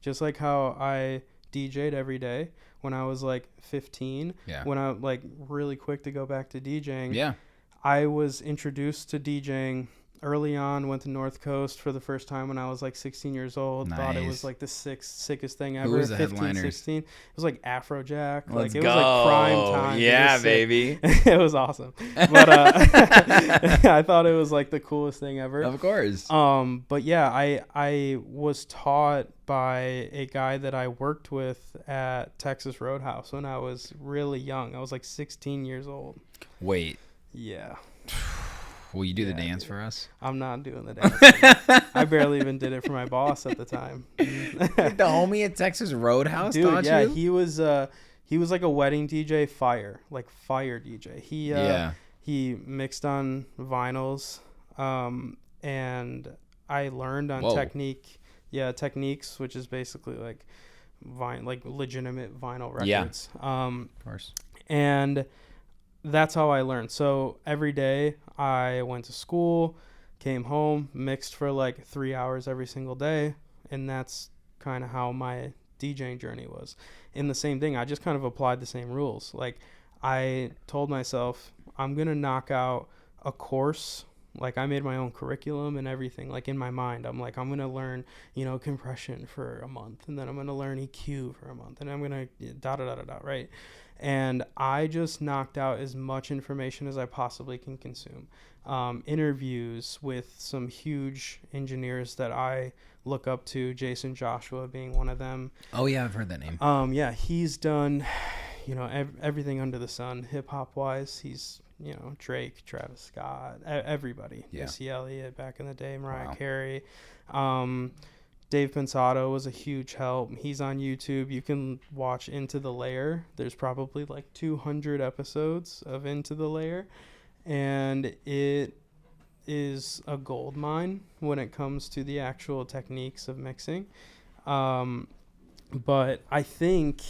Just like how I DJ'd every day when I was like 15, when I like really quick to go back to DJing. I was introduced to DJing early on, went to North Coast for the first time when I was like 16 years old. Thought it was like the sickest thing ever. Who was the 15, headliners? 16. It was like Afrojack. Let's like it go. was like prime time. Yeah, baby. It was awesome. But I thought it was like the coolest thing ever. Of course. But yeah, I was taught by a guy that I worked with at Texas Roadhouse when I was really young. I was like 16 years old. Wait. Yeah. Will you do the dance for us? I'm not doing the dance. I barely even did it for my boss at the time. The homie at Texas Roadhouse Dude, taught yeah, you? he was like a wedding DJ, fire DJ. He mixed on vinyls, and I learned on techniques, which is basically like legitimate vinyl records. Of course. And that's how I learned. So every day I went to school, came home, mixed for like 3 hours every single day, and that's kind of how my DJing journey was. In the same thing, I just kind of applied the same rules. Like, I told myself, I'm going to knock out a course. Like, I made my own curriculum and everything. Like, in my mind, I'm like, I'm going to learn, compression for a month, and then I'm going to learn EQ for a month, and I'm going to right? And I just knocked out as much information as I possibly can consume. Interviews with some huge engineers that I look up to, Jason Joshua being one of them. Oh, yeah, I've heard that name. Yeah, he's done, everything under the sun, hip-hop wise. He's, Drake, Travis Scott, everybody. Yeah. Missy Elliott back in the day, Mariah Carey. Dave Pensato was a huge help. He's on YouTube. You can watch Into the Layer. There's probably like 200 episodes of Into the Layer, and it is a gold mine when it comes to the actual techniques of mixing. But I think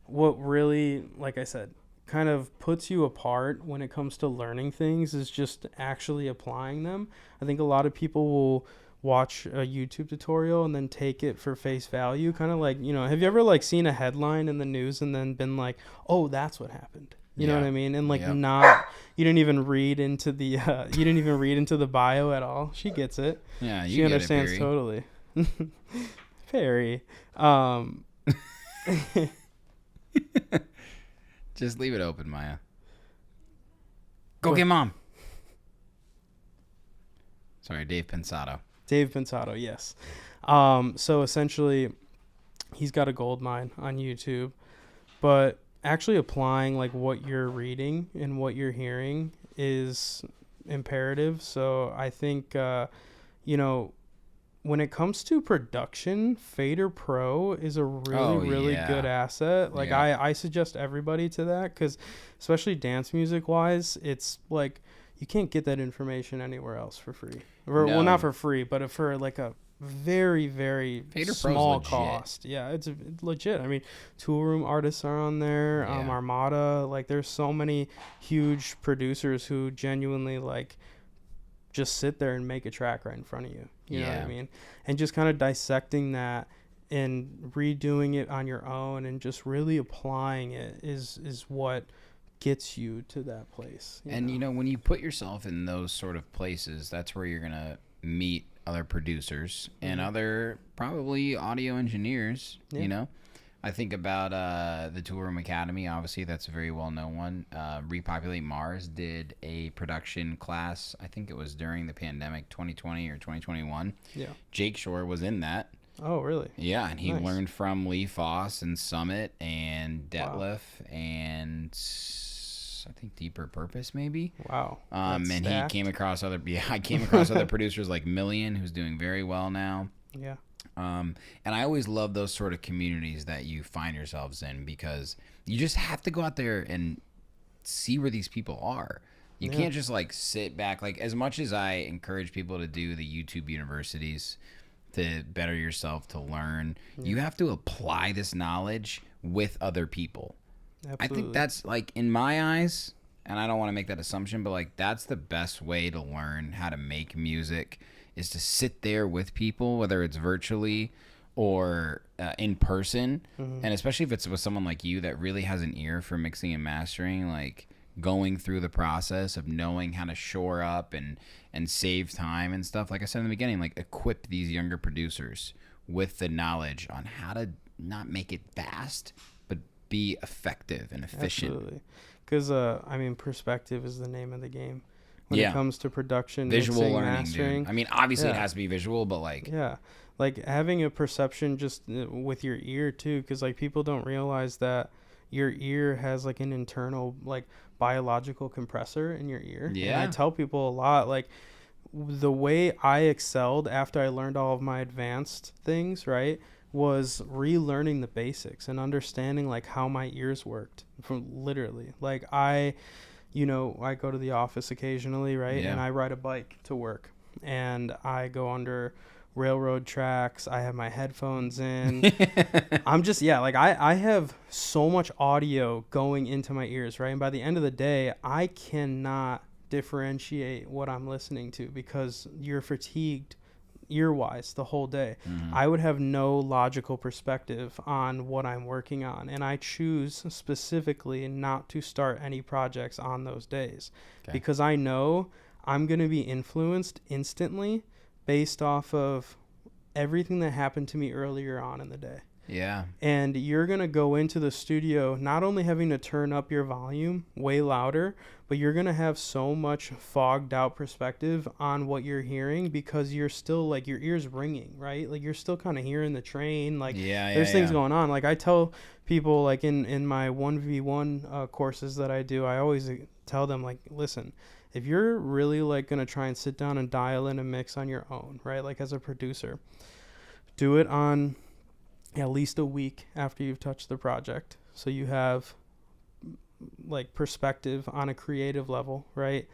what really, like I said, kind of puts you apart when it comes to learning things is just actually applying them. I think a lot of people will watch a YouTube tutorial and then take it for face value, kind of like, have you ever like seen a headline in the news and then been like, oh, that's what happened, you know what I mean? And like you didn't even read into the bio at all. She gets it. Yeah, she understands totally. Perry. Just leave it open, Maya. Go get mom. Sorry, Dave Pensato. Dave Pensato, yes. So essentially, he's got a gold mine on YouTube, but actually applying like what you're reading and what you're hearing is imperative. So I think, when it comes to production, Fader Pro is a really good asset. Like I suggest everybody to that, because especially dance music wise, it's like you can't get that information anywhere else for free. Well, not for free, but for like a very, very small cost. Yeah, it's legit. I mean, Tool Room artists are on there, Armada. Like, there's so many huge producers who genuinely like just sit there and make a track right in front of you. You know what I mean? And just kind of dissecting that and redoing it on your own and just really applying it is what gets you to that place. And when you put yourself in those sort of places, that's where you're gonna meet other producers and other probably audio engineers. I think about the Tool Room Academy. Obviously, that's a very well-known one. Repopulate Mars did a production class. I think it was during the pandemic, 2020 or 2021. Yeah. Jake Shore was in that. Oh, really? Yeah, and he learned from Lee Foss and Summit and Detlef and I think Deeper Purpose, maybe. Wow. And stacked. He came across other other producers like Million, who's doing very well now. Yeah. And I always love those sort of communities that you find yourselves in, because you just have to go out there and see where these people are. You can't just like sit back. Like, as much as I encourage people to do the YouTube universities to better yourself, to learn, you have to apply this knowledge with other people. Absolutely. I think that's, like, in my eyes, and I don't want to make that assumption, but like that's the best way to learn how to make music, is to sit there with people, whether it's virtually or in person. And especially if it's with someone like you that really has an ear for mixing and mastering, like going through the process of knowing how to shore up and save time and stuff. Like I said in the beginning, like equip these younger producers with the knowledge on how to not make it fast, but be effective and efficient. Absolutely. Because, perspective is the name of the game. When it comes to production, visual mixing, learning, mastering. dude. I mean, obviously it has to be visual, but like... Yeah. Like having a perception just with your ear too, because like people don't realize that, your ear has like an internal like biological compressor in your ear. Yeah. And I tell people a lot, like, the way I excelled after I learned all of my advanced things, right, was relearning the basics and understanding like how my ears worked from literally. Like I go to the office occasionally, right? Yeah. And I ride a bike to work and I go under railroad tracks. I have my headphones in. I'm just, like I have so much audio going into my ears, right? And by the end of the day, I cannot differentiate what I'm listening to because you're fatigued ear-wise the whole day. I would have no logical perspective on what I'm working on, and I choose specifically not to start any projects on those days because I know I'm going to be influenced instantly based off of everything that happened to me earlier on in the day. Yeah. And you're going to go into the studio not only having to turn up your volume way louder, but you're going to have so much fogged out perspective on what you're hearing because you're still like your ears ringing, right? Like you're still kind of hearing the train. Like there's things going on. Like I tell people like in my 1v1 courses that I do, I always tell them like, listen, if you're really like going to try and sit down and dial in a mix on your own, right? Like as a producer, do it on at least a week after you've touched the project. So you have like perspective on a creative level, right?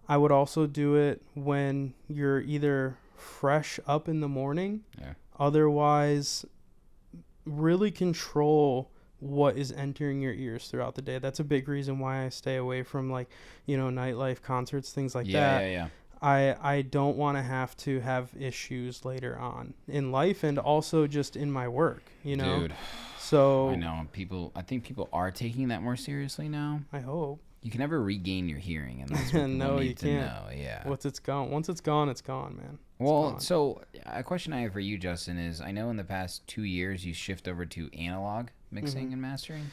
I would also do it when you're either fresh up in the morning. Yeah. Otherwise, really control what is entering your ears throughout the day. That's a big reason why I stay away from like, nightlife concerts, things like that. Yeah. I don't want to have issues later on in life and also just in my work, Dude. So I know I think people are taking that more seriously now. I hope. You can never regain your hearing, and that's what No, you need to can't. know. Yeah. Once it's gone, it's gone, man. Well, so a question I have for you, Justin, is I know in the past 2 years you shift over to analog mixing and mastering.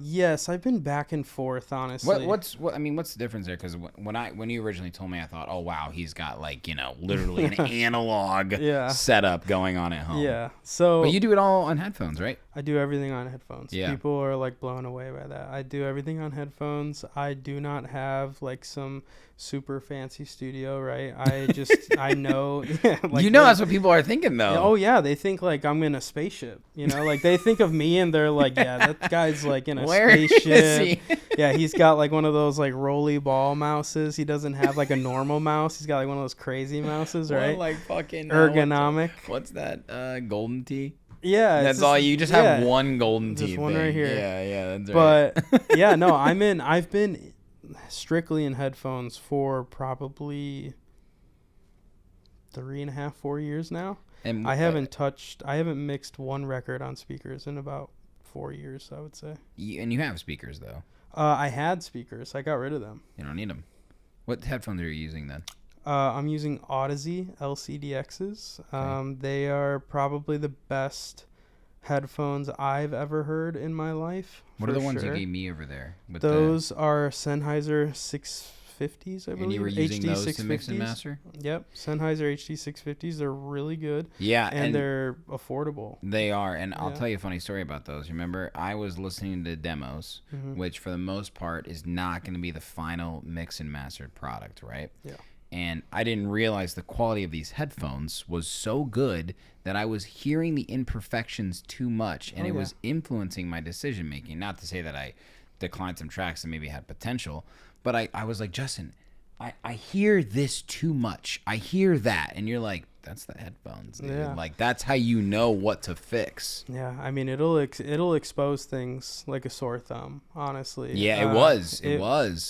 Yes, I've been back and forth, honestly. What's the difference there? Because when you originally told me, I thought, oh wow, he's got like literally an analog setup going on at home. Yeah. So. But you do it all on headphones, right? I do everything on headphones. Yeah. People are like blown away by that. I do everything on headphones. I do not have like some super fancy studio, right? I know. Like, that's what people are thinking though. Oh yeah, they think like I'm in a spaceship. Like they think of me and they're like, yeah, that guy's like in a spaceship. Is he? Yeah, he's got like one of those like rolly ball mouses. He doesn't have like a normal mouse. He's got like one of those crazy mouses, right? Like fucking ergonomic. What's that? Golden tee. Yeah, that's all. You just have one golden tee. Just one right here. Yeah, that's right. But yeah, no, I've been strictly in headphones for probably 3.5, 4 years now. And I haven't mixed one record on speakers in about 4 years, I would say. And you have speakers though. I had speakers. I got rid of them. You don't need them. What headphones are you using then? I'm using Odyssey LCDXs. Okay. They are probably the best headphones I've ever heard in my life. What are the ones you gave me over there? Those are Sennheiser 650s, I believe. And you were using those to mix and master? Yep, Sennheiser HD 650s. They're really good. Yeah, and they're affordable. They are, and I'll tell you a funny story about those. Remember, I was listening to demos, which for the most part is not going to be the final mix and mastered product, right? Yeah. And I didn't realize the quality of these headphones was so good that I was hearing the imperfections too much, and it was influencing my decision making. Not to say that I declined some tracks that maybe had potential, but I was like, Justin, I hear this too much. I hear that, and you're like, that's the headphones, dude. Yeah. Like that's how you know what to fix. Yeah, I mean it'll expose things like a sore thumb, honestly. Yeah, it was.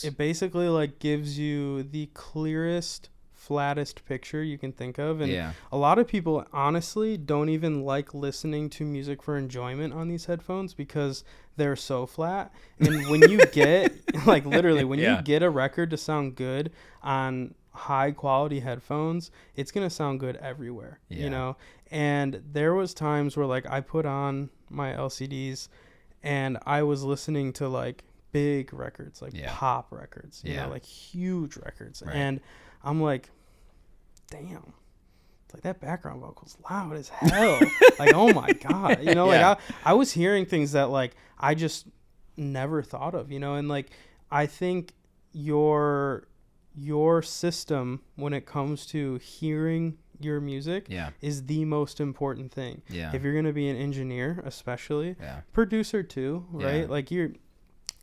It basically like gives you the clearest, flattest picture you can think of, and a lot of people honestly don't even like listening to music for enjoyment on these headphones because they're so flat. And when you get like literally when you get a record to sound good on high quality headphones, it's gonna sound good everywhere, and there was times where like I put on my LCDs and I was listening to like big records, like pop records, you know, like huge records, and I'm like, damn, like that background vocal's loud as hell. Like, oh my god, like I was hearing things that like I just never thought of, and like I think your system when it comes to hearing your music is the most important thing. If you're going to be an engineer, especially producer too, right? Like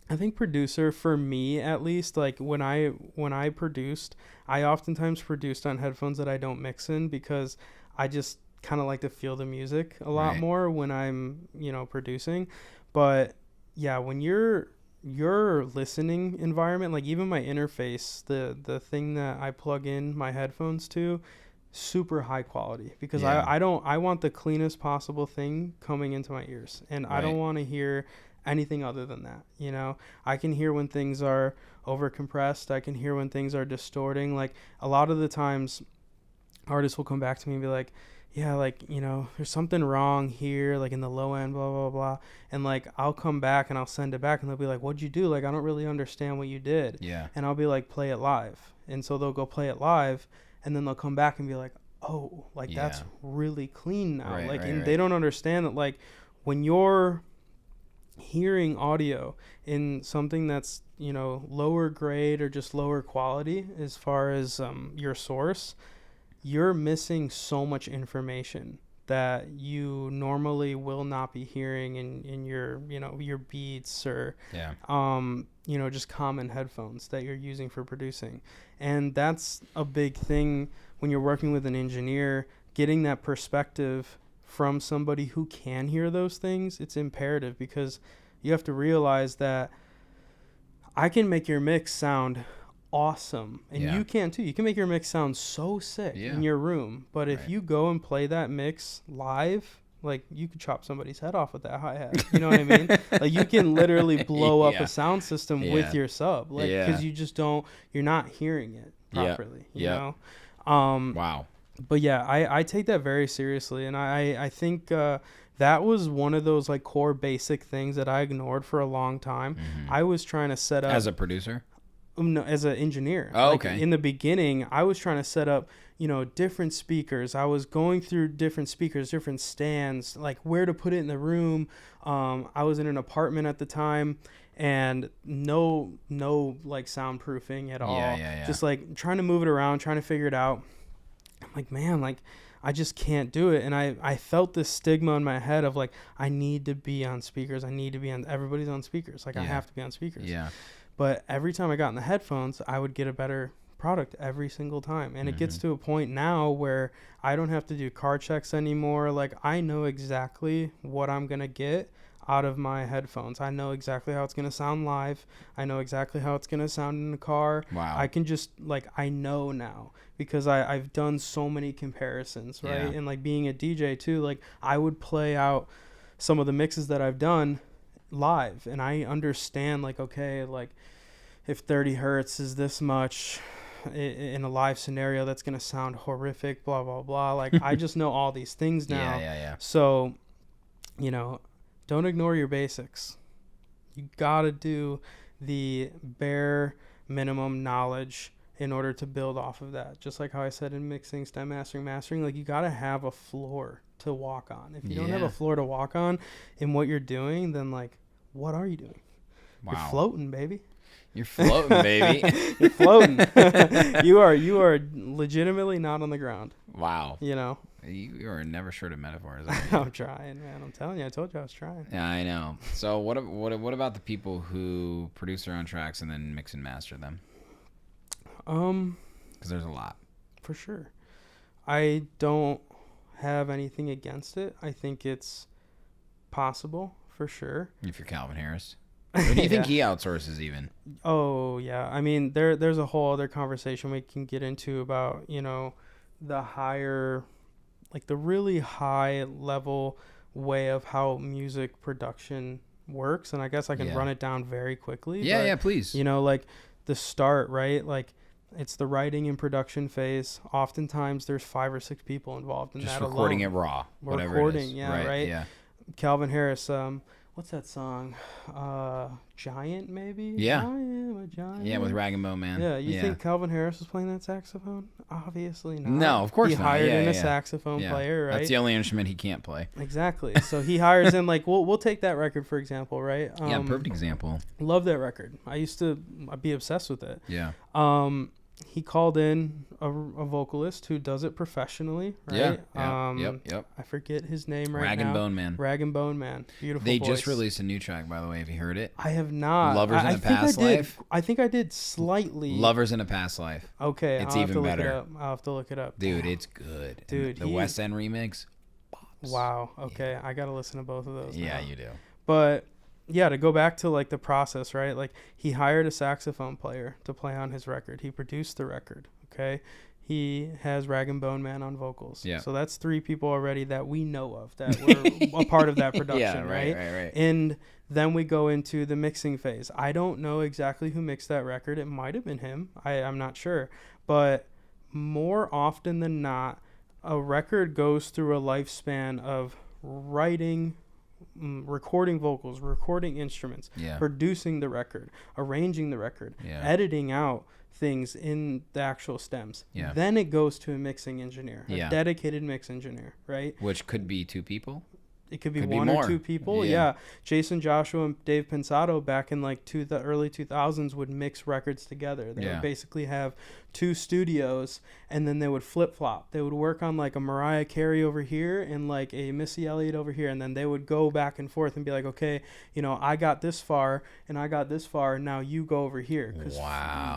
I think producer, for me at least, like when I produced, I oftentimes produced on headphones that I don't mix in, because I just kind of like to feel the music a lot more when I'm, producing. But yeah, when your listening environment, like even my interface, the thing that I plug in my headphones to, super high quality, because I want the cleanest possible thing coming into my ears, and I don't want to hear anything other than that. I can hear when things are over compressed. I can hear when things are distorting. Like a lot of the times artists will come back to me and be like, yeah, like, there's something wrong here, like in the low end, blah, blah, blah. And like, I'll come back and I'll send it back and they'll be like, what'd you do? Like, I don't really understand what you did. Yeah. And I'll be like, play it live. And so they'll go play it live, and then they'll come back and be like, oh, like that's really clean now. And they don't understand that, like, when you're hearing audio in something that's, lower grade or just lower quality as far as your source, you're missing so much information that you normally will not be hearing in your, your Beats or, just common headphones that you're using for producing. And that's a big thing when you're working with an engineer, getting that perspective from somebody who can hear those things. It's imperative, because you have to realize that I can make your mix sound awesome, and you can too. You can make your mix sound so sick in your room, but if you go and play that mix live, like, you could chop somebody's head off with that hi-hat. You know what I mean? Like, you can literally blow up a sound system with your sub, like, because you just you're not hearing it properly. You know? Wow. But yeah, I take that very seriously, and I think that was one of those like core basic things that I ignored for a long time. Mm-hmm. I was trying to set up as a producer. No, as an engineer. Oh, like, okay. In the beginning, I was trying to set up, different speakers. I was going through different speakers, different stands, like where to put it in the room. I was in an apartment at the time, and no like soundproofing at all. Yeah. Just like trying to move it around, trying to figure it out. I'm like, man, like, I just can't do it. And I felt this stigma in my head of like, I need to be on speakers. Everybody's on speakers. Like, I have to be on speakers. Yeah. But every time I got in the headphones, I would get a better product every single time. And it gets to a point now where I don't have to do car checks anymore. Like, I know exactly what I'm going to get out of my headphones. I know exactly how it's going to sound live. I know exactly how it's going to sound in the car. Wow. I can just, like, I know now, because I've done so many comparisons, right? Yeah. And like being a DJ too, like, I would play out some of the mixes that I've done live, and I understand, like, okay, like, if 30 hertz is this much in a live scenario, that's going to sound horrific, blah, blah, blah. Like, I just know all these things now. Yeah. So, don't ignore your basics. You got to do the bare minimum knowledge in order to build off of that. Just like how I said in mixing, stem mastering, like, you got to have a floor to walk on. If you don't have a floor to walk on in what you're doing, then, like, what are you doing? Wow. You're floating, baby. You're floating, baby. You're floating. You are legitimately not on the ground. Wow. You are never short of metaphors. I'm trying, man. I'm telling you. I told you I was trying. Yeah, I know. So what about the people who produce their own tracks and then mix and master them? Because there's a lot. For sure. I don't have anything against it. I think it's possible, for sure. If you're Calvin Harris. Or do you think he outsources even? Oh, yeah. I mean, there's a whole other conversation we can get into about, the higher, like, the really high level way of how music production works. And I guess I can run it down very quickly. Yeah, please. Like, the start, right? Like, it's the writing and production phase. Oftentimes there's 5 or 6 people involved in just that recording alone. it raw. Whatever Recording, it is. right? Yeah. Calvin Harris, what's that song? Giant, maybe? Yeah. I am a giant. Yeah, with Rag and Bone Man. Yeah, you think Calvin Harris was playing that saxophone? Obviously not. No, of course he not. hired Yeah, in a yeah. saxophone player, right? That's the only instrument he can't play. Exactly. So he hires in, like, we'll take that record, for example, right? Yeah, perfect example. Love that record. I'd be obsessed with it. Yeah. He called in a vocalist who does it professionally, right? Yep. I forget his name right Rag now. and Bone Man. Rag and Bone Man. Beautiful They voice. just released a new track, by the way. Have you heard it? I have not. Lovers in a Past Life? I think I did slightly. Lovers in a Past Life. Okay. It's I'll have even to look better. It up. I'll have to look it up. Dude, it's good. Dude, And the West End remix. Bops. Wow. Okay. I got to listen to both of those. Yeah, now. you do. But yeah, to go back to like the process, right? Like he hired a saxophone player to play on his record. He produced the record. Okay. He has Rag and Bone Man on vocals. Yeah. So that's 3 people already that we know of that were a part of that production, Yeah, right? right. And then we go into the mixing phase. I don't know exactly who mixed that record. It might have been him. I'm not sure. But more often than not, a record goes through a lifespan of writing, recording vocals, recording instruments, producing the record, arranging the record, editing out things in the actual stems. Then it goes to a mixing engineer, a dedicated mix engineer, right? Which could be 2 people. It could be one or 2 people. Yeah. Jason Joshua and Dave Pensato back in like the early 2000s would mix records together. They would basically have 2 studios and then they would flip flop. They would work on like a Mariah Carey over here and like a Missy Elliott over here. And then they would go back and forth and be like, okay, you know, I got this far and I got this far. Now you go over here. Because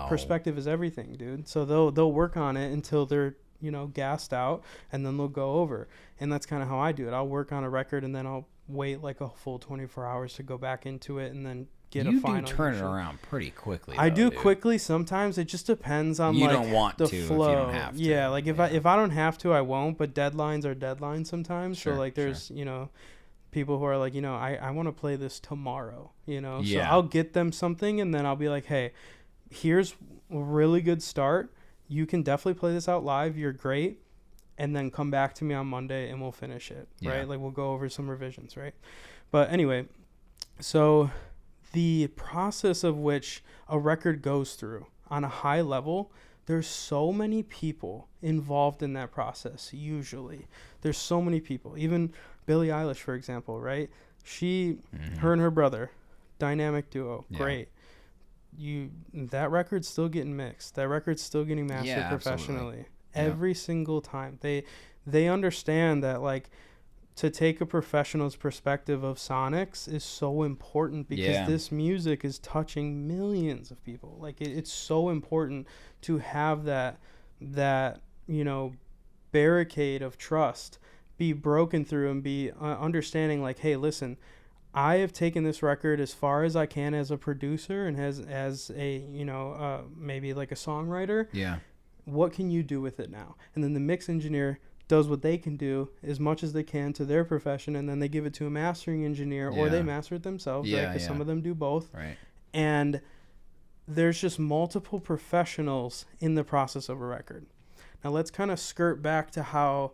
perspective is everything, dude. So they'll work on it until they're, you know, gassed out, and then they'll go over. And that's kind of how I do it. I'll work on a record and then I'll wait like a full 24 hours to go back into it and then get a final. You do turn it around pretty quickly. I do quickly sometimes. It just depends on like don't want the to flow. If you don't have to. Yeah, like if I don't have to, I won't. But deadlines are deadlines sometimes. Sure, so like there's you know, people who are like, you know, I want to play this tomorrow. You know, Yeah. so I'll get them something and then I'll be like, hey, here's a really good start. You can definitely play this out live. You're great. And then come back to me on Monday and we'll finish it, right? Like we'll go over some revisions, right? But anyway, so the process of which a record goes through on a high level, there's so many people involved in that process. Usually there's so many people. Even Billie Eilish, for example, right? Her and her brother, dynamic duo, great. That record's still getting mixed. That record's still getting mastered professionally. Every single time. They understand that like to take a professional's perspective of sonics is so important because this music is touching millions of people. Like it's so important to have that you know, barricade of trust be broken through and be understanding like, hey, listen, I have taken this record as far as I can as a producer and as a, you know, maybe like a songwriter. Yeah. What can you do with it now? And then the mix engineer does what they can do as much as they can to their profession, and then they give it to a mastering engineer or they master it themselves, right? Because some of them do both. Right. And there's just multiple professionals in the process of a record. Now let's kind of skirt back to how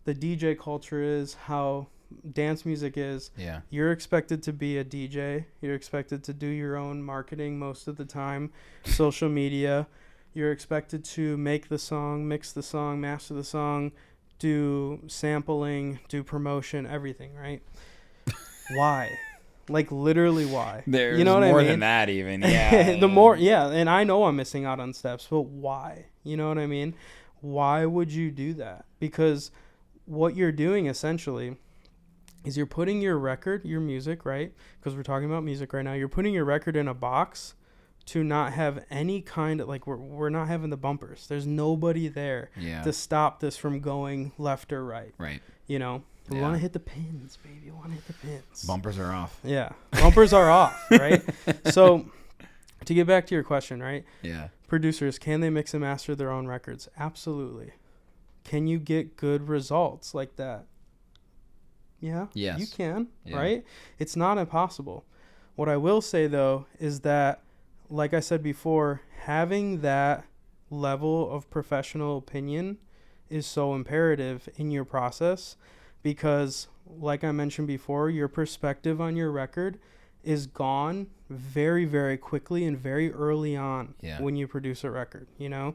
the DJ culture is, how dance music is. Yeah. You're expected to be a DJ. You're expected to do your own marketing most of the time, social media. You're expected to make the song, mix the song, master the song, do sampling, do promotion, everything, right? Why? Like literally why? There's you know what more I mean? than that even. Yeah. And I know I'm missing out on steps, but why? You know what I mean? Why would you do that? Because what you're doing essentially is you're putting your record, your music, right? Because we're talking about music right now. You're putting your record in a box to not have any kind of, like, we're not having the bumpers. There's nobody there to stop this from going left or right. Right. You know? We want to hit the pins, baby. We want to hit the pins. Bumpers are off. Yeah. Bumpers are off, right? So to get back to your question, right? Yeah. Producers, can they mix and master their own records? Absolutely. Can you get good results like that? Yeah. Yes. You can, right? It's not impossible. What I will say, though, is that, like I said before, having that level of professional opinion is so imperative in your process because like I mentioned before, your perspective on your record is gone very, very quickly and very early on when you produce a record. You know,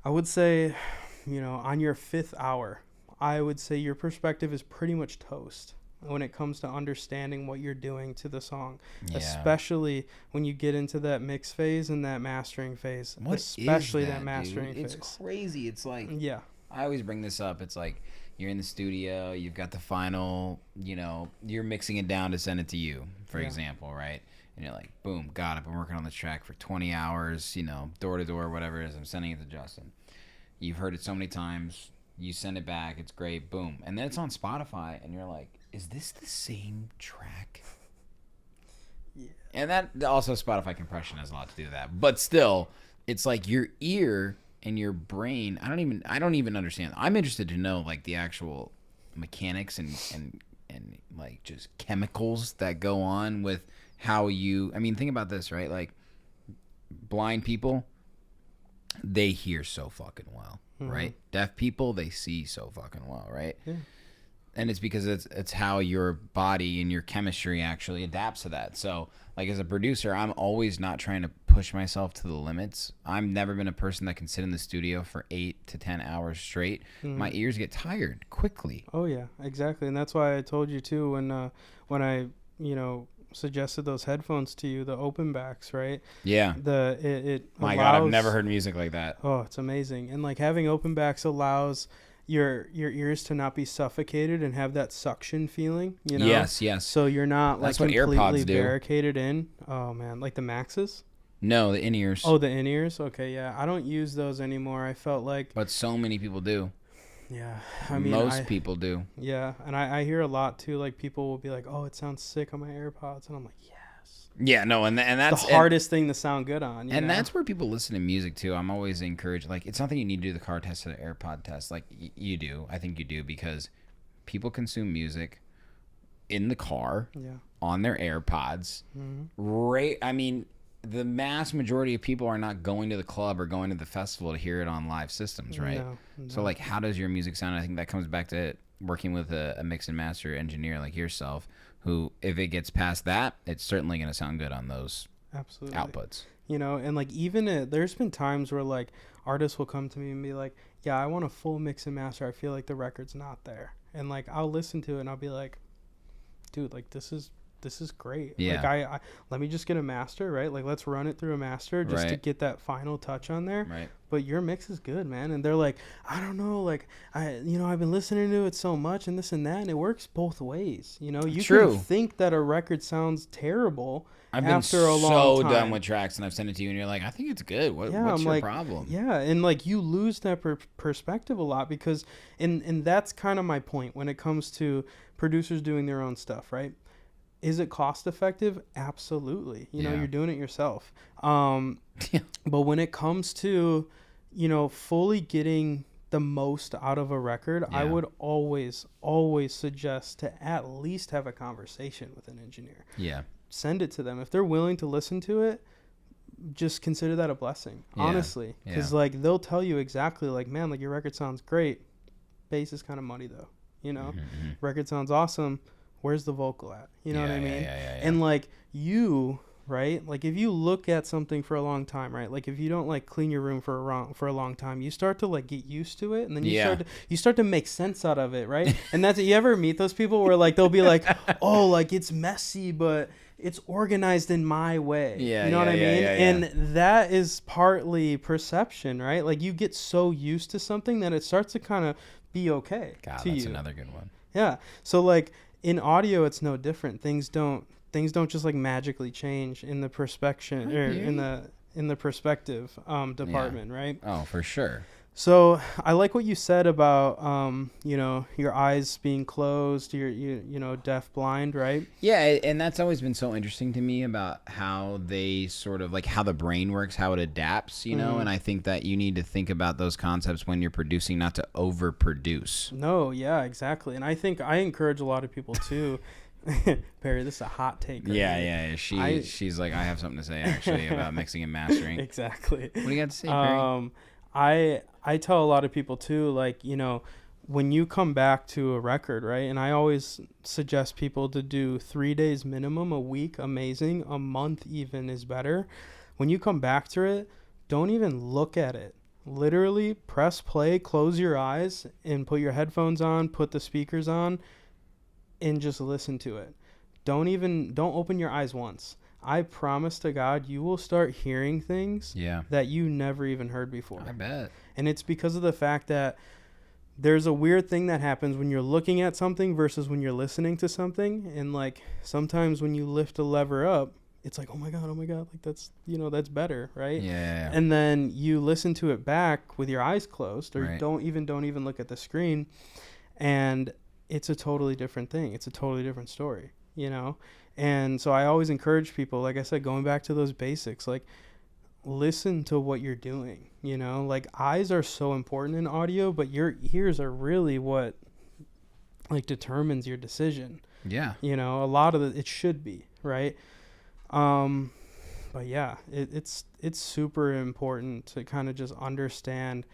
I would say, you know, on your 5th hour, I would say your perspective is pretty much toast when it comes to understanding what you're doing to the song, especially when you get into that mix phase and that mastering phase. Especially that mastering phase. It's crazy. It's like, yeah, I always bring this up. It's like you're in the studio, you've got the final, you know, you're mixing it down to send it to you, for example, right? And you're like, boom, God, I've been working on this track for 20 hours, you know, door to door, whatever it is. I'm sending it to Justin. You've heard it so many times. You send it back. It's great. Boom. And then it's on Spotify, and you're like, is this the same track? Yeah. And that also, Spotify compression has a lot to do with that. But still, it's like your ear and your brain. I don't even understand. I'm interested to know like the actual mechanics and like just chemicals that go on with how you. I mean, think about this, right? Like blind people, they hear so fucking well, right? Deaf people, they see so fucking well, right? Yeah. And it's because it's how your body and your chemistry actually adapts to that. So, like as a producer, I'm always not trying to push myself to the limits. I've never been a person that can sit in the studio for 8 to 10 hours straight. My ears get tired quickly. Oh yeah, exactly. And that's why I told you too when I, you know, suggested those headphones to you, the open backs, right? Yeah. My God, I've never heard music like that. Oh, it's amazing. And like having open backs allows your ears to not be suffocated and have that suction feeling, you know? Yes. So you're not like completely barricaded in. Oh man, like the Maxes? No, the in-ears. Oh, the in-ears? Okay, yeah. I don't use those anymore. I felt like... But so many people do. Yeah. I mean, most people do. Yeah. And I hear a lot too, like people will be like, oh, it sounds sick on my AirPods. And I'm like, yes. Yeah, no, and that's the hardest thing to sound good on. And that's where people listen to music too. I'm always encouraged. Like, it's not that you need to do the car test or the AirPod test. Like, you do. I think you do because people consume music in the car, on their AirPods. Right. I mean, the mass majority of people are not going to the club or going to the festival to hear it on live systems, right? No. So, like, how does your music sound? I think that comes back to working with a mix and master engineer like yourself, who, if it gets past that, it's certainly going to sound good on those outputs. You know, and, like, even there's been times where, like, artists will come to me and be like, yeah, I want a full mix and master. I feel like the record's not there. And, like, I'll listen to it and I'll be like, dude, like, this is great. Yeah. Like I let me just get a master, right? Like let's run it through a master just to get that final touch on there. Right. But your mix is good, man. And they're like, I don't know, like I've been listening to it so much and this and that, and it works both ways. You know, you can think that a record sounds terrible. I've been so done with tracks, and I've sent it to you, and you're like, I think it's good. What's your problem? Yeah, and like you lose that perspective a lot because, and that's kind of my point when it comes to producers doing their own stuff, right? Is it cost effective? Absolutely. You know, you're doing it yourself. But when it comes to, you know, fully getting the most out of a record, I would always suggest to at least have a conversation with an engineer. Yeah. Send it to them. If they're willing to listen to it, just consider that a blessing, honestly. Because, like, they'll tell you exactly, like, man, like, your record sounds great. Bass is kind of muddy, though. You know? Record sounds awesome. Where's the vocal at? You know what I mean? And like you, right? Like if you look at something for a long time, right? Like if you don't like clean your room for a long time, you start to like get used to it, and then you start to make sense out of it, right? And that's, you ever meet those people where like they'll be like, oh, like it's messy, but it's organized in my way. Yeah, you know what I mean? And that is partly perception, right? Like you get so used to something that it starts to kind of be okay. God, that's another good one. Yeah. So like in audio, it's no different. Things don't just like magically change in the perspection or in the perspective department, right? Oh, for sure. So I like what you said about you know, your eyes being closed, you know, deaf blind, right? Yeah, and that's always been so interesting to me about how they sort of like how the brain works, how it adapts, you know, and I think that you need to think about those concepts when you're producing, not to overproduce. No, yeah, exactly. And I think I encourage a lot of people too. Perry, this is a hot take. Right? Yeah. She's like, I have something to say actually about mixing and mastering. Exactly. What do you got to say, Perry? I tell a lot of people too, like, you know, when you come back to a record, right? And I always suggest people to do 3 days minimum, a week, amazing, a month even is better. When you come back to it, don't even look at it. Literally press play, close your eyes, and put your headphones on, put the speakers on, and just listen to it. Don't open your eyes once. I promise to God, you will start hearing things that you never even heard before. I bet. And it's because of the fact that there's a weird thing that happens when you're looking at something versus when you're listening to something. And like sometimes when you lift a lever up, it's like, oh my God, like that's, that's better, right? Yeah. And then you listen to it back with your eyes closed, or Right. don't even look at the screen, and it's a totally different thing. It's a totally different story, And so I always encourage people, like I said, going back to those basics, like listen to what you're doing, like eyes are so important in audio, but your ears are really what like determines your decision. Yeah. A lot of it should be, right? But yeah, it's super important to kind of just understand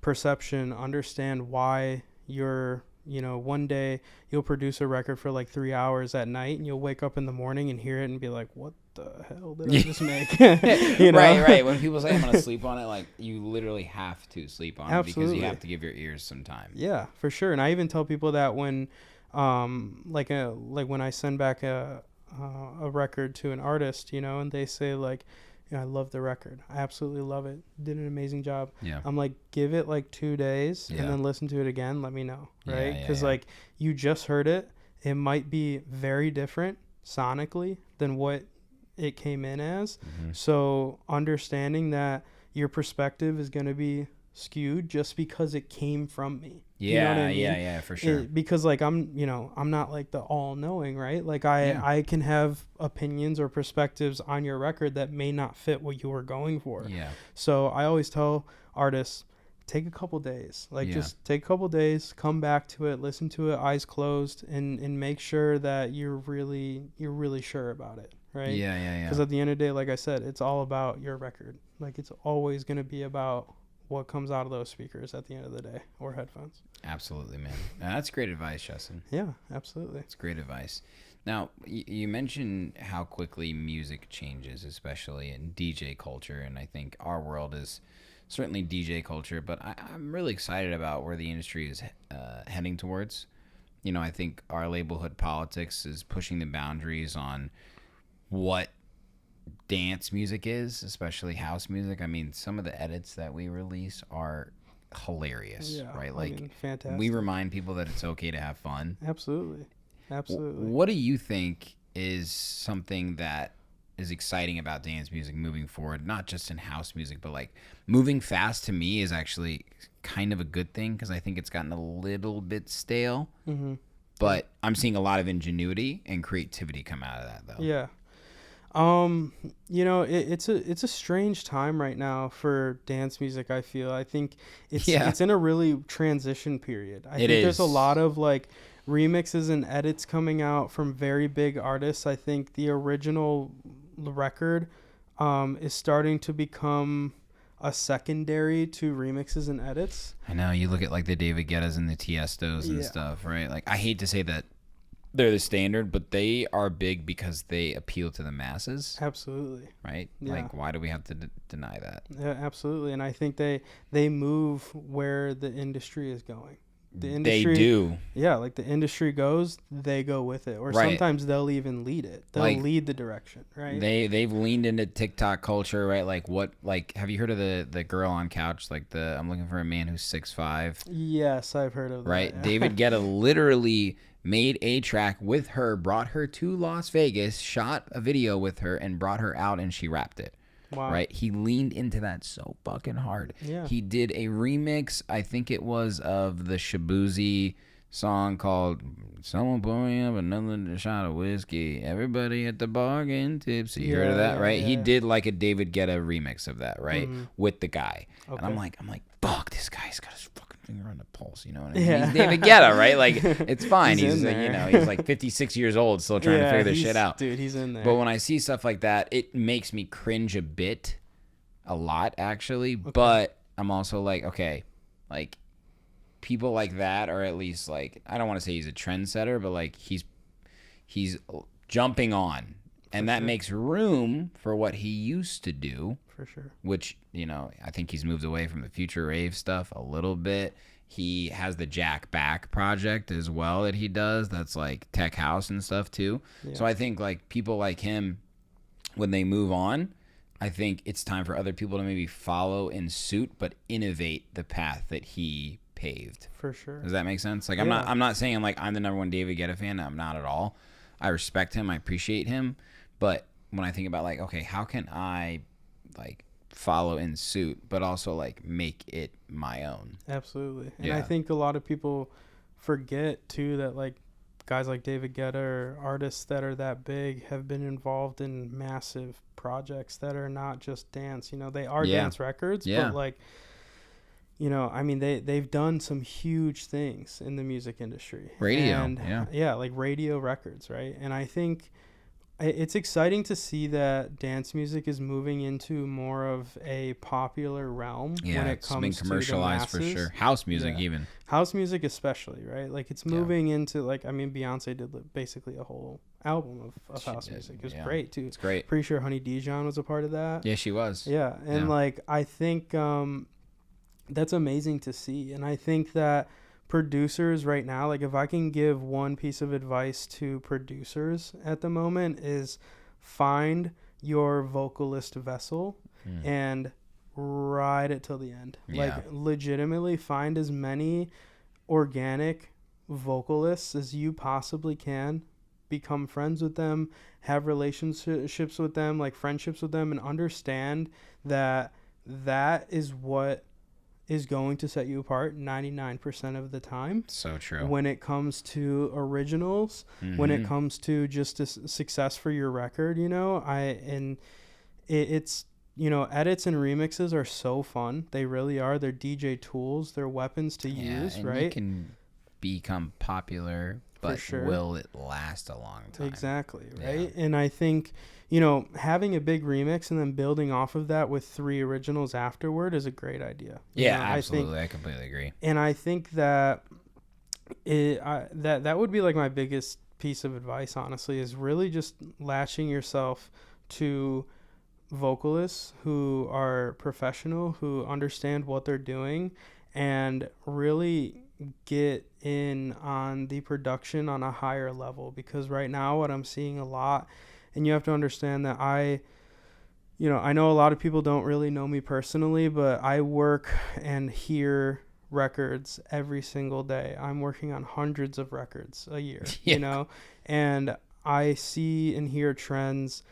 perception, understand why you're, one day you'll produce a record for like 3 hours at night and you'll wake up in the morning and hear it and be like, what the hell did I just make? Right. When people say I'm going to sleep on it, like you literally have to sleep on it because you have to give your ears some time. Yeah, for sure. And I even tell people that when, like when I send back a record to an artist, and they say like, I love the record. I absolutely love it. Did an amazing job. Yeah. I'm like, give it like 2 days and then listen to it again. Let me know. Right. Because like you just heard it. It might be very different sonically than what it came in as. Mm-hmm. So understanding that your perspective is going to be skewed just because it came from me. Yeah, you know what I mean? yeah, for sure. Because like I'm not like the all knowing, right? Like I can have opinions or perspectives on your record that may not fit what you were going for. Yeah. So I always tell artists, take a couple days, just take a couple days, come back to it, listen to it, eyes closed, and make sure that you're really sure about it. Right. Yeah. Because at the end of the day, like I said, it's all about your record. Like it's always going to be about what comes out of those speakers at the end of the day, or headphones. Absolutely, man. That's great advice, Justin. Yeah, absolutely. It's great advice. Now, you mentioned how quickly music changes, especially in DJ culture, and I think our world is certainly DJ culture, but I'm really excited about where the industry is heading towards. I think our labelhood politics is pushing the boundaries on what dance music is, especially house music. I mean, some of the edits that we release are hilarious, right? Like, fantastic. We remind people that it's okay to have fun. Absolutely. What do you think is something that is exciting about dance music moving forward? Not just in house music, but like moving fast to me is actually kind of a good thing because I think it's gotten a little bit stale. Mm-hmm. But I'm seeing a lot of ingenuity and creativity come out of that, though. Yeah. It's a strange time right now for dance music. I feel. I think it's in a really transition period. I think there's a lot of like remixes and edits coming out from very big artists. I think the original record is starting to become a secondary to remixes and edits. I know. You look at like the David Guettas and the Tiestos and stuff, right? Like I hate to say that they're the standard, but they are big because they appeal to the masses. Absolutely. Right? Yeah. Like, why do we have to deny that? Yeah, absolutely. And I think they move where the industry is going. The industry, they do. Yeah, like the industry goes, they go with it. Or sometimes they'll even lead it. They'll lead the direction, right? They've leaned into TikTok culture, right? Like have you heard of the girl on couch? Like I'm looking for a man who's 6'5". Yes, I've heard of that. Right? Yeah. David Guetta literally made a track with her, brought her to Las Vegas, shot a video with her, and brought her out, and she rapped it. Wow. Right? He leaned into that so fucking hard. Yeah. He did a remix, I think it was, of the Shabuzi song called Someone Pour Me Up Another Shot of Whiskey. Everybody at the bar getting tipsy. You heard of that, right? Yeah. He did like a David Guetta remix of that, right? Mm-hmm. With the guy. Okay. And I'm like, fuck, this guy's got his fucking finger on the pulse, you know what I mean? Yeah. He's David Guetta, right? Like, it's fine. he's he's like 56 years old, still trying to figure this shit out. Dude, he's in there. But when I see stuff like that, it makes me cringe a lot, actually. Okay. But I'm also like, okay, like, people like that are at least like, I don't want to say he's a trendsetter, but like he's jumping on, and that makes room for what he used to do. For sure. Which, you know, I think he's moved away from the future rave stuff a little bit. He has the Jack Back project as well that he does. That's like tech house and stuff too. Yeah. So I think like people like him, when they move on, I think it's time for other people to maybe follow in suit, but innovate the path that he paved. For sure. Does that make sense? Like, I'm not saying like I'm the number one David Guetta fan. I'm not at all. I respect him. I appreciate him. But when I think about like, okay, how can I like follow in suit, but also like make it my own? Absolutely. And I think a lot of people forget too that like guys like David Guetta or artists that are that big have been involved in massive projects that are not just dance. You know, they are dance records, but like, you know, I mean, they've done some huge things in the music industry. Radio, and, like radio records, right? And I think it's exciting to see that dance music is moving into more of a popular realm when it comes been commercialized to the masses. For sure. House music, even house music, especially, right? Like it's moving into like, I mean, Beyonce did basically a whole album of house music. It was great too. It's great. Pretty sure Honey Dijon was a part of that. Yeah, she was. Yeah, and like I think that's amazing to see, and I think that producers right now, like if I can give one piece of advice to producers at the moment, is find your vocalist vessel and ride it till the end. Like legitimately find as many organic vocalists as you possibly can, become friends with them, have relationships with them, like friendships with them, and understand that that is what is going to set you apart 99% of the time. So true. When it comes to originals, when it comes to just a success for your record, you know, it's, you know, edits and remixes are so fun. They really are. They're DJ tools. They're weapons to use, and right? You can become popular, but will it last a long time? Exactly, right? And I think, you know, having a big remix and then building off of that with 3 originals afterward is a great idea. Yeah, absolutely. I completely agree. And I think that that would be like my biggest piece of advice, honestly, is really just latching yourself to vocalists who are professional, who understand what they're doing, and really get in on the production on a higher level. Because right now what I'm seeing a lot, and you have to understand that I know a lot of people don't really know me personally, but I work and hear records every single day. I'm working on hundreds of records a year, you know, and I see and hear trends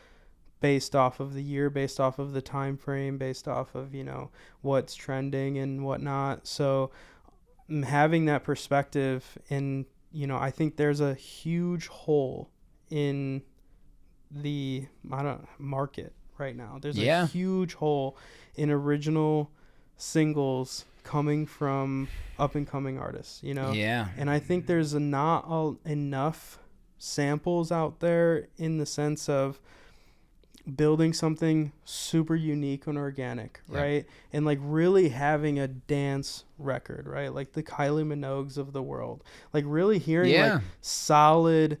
based off of the year, based off of the time frame, based off of, you know, what's trending and whatnot. So having that perspective, and, you know, I think there's a huge hole in the market right now. There's a huge hole in original singles coming from up and coming artists, you know? Yeah. And I think there's not enough samples out there in the sense of building something super unique and organic, right? And like really having a dance record, right? Like the Kylie Minogues of the world, like really hearing like solid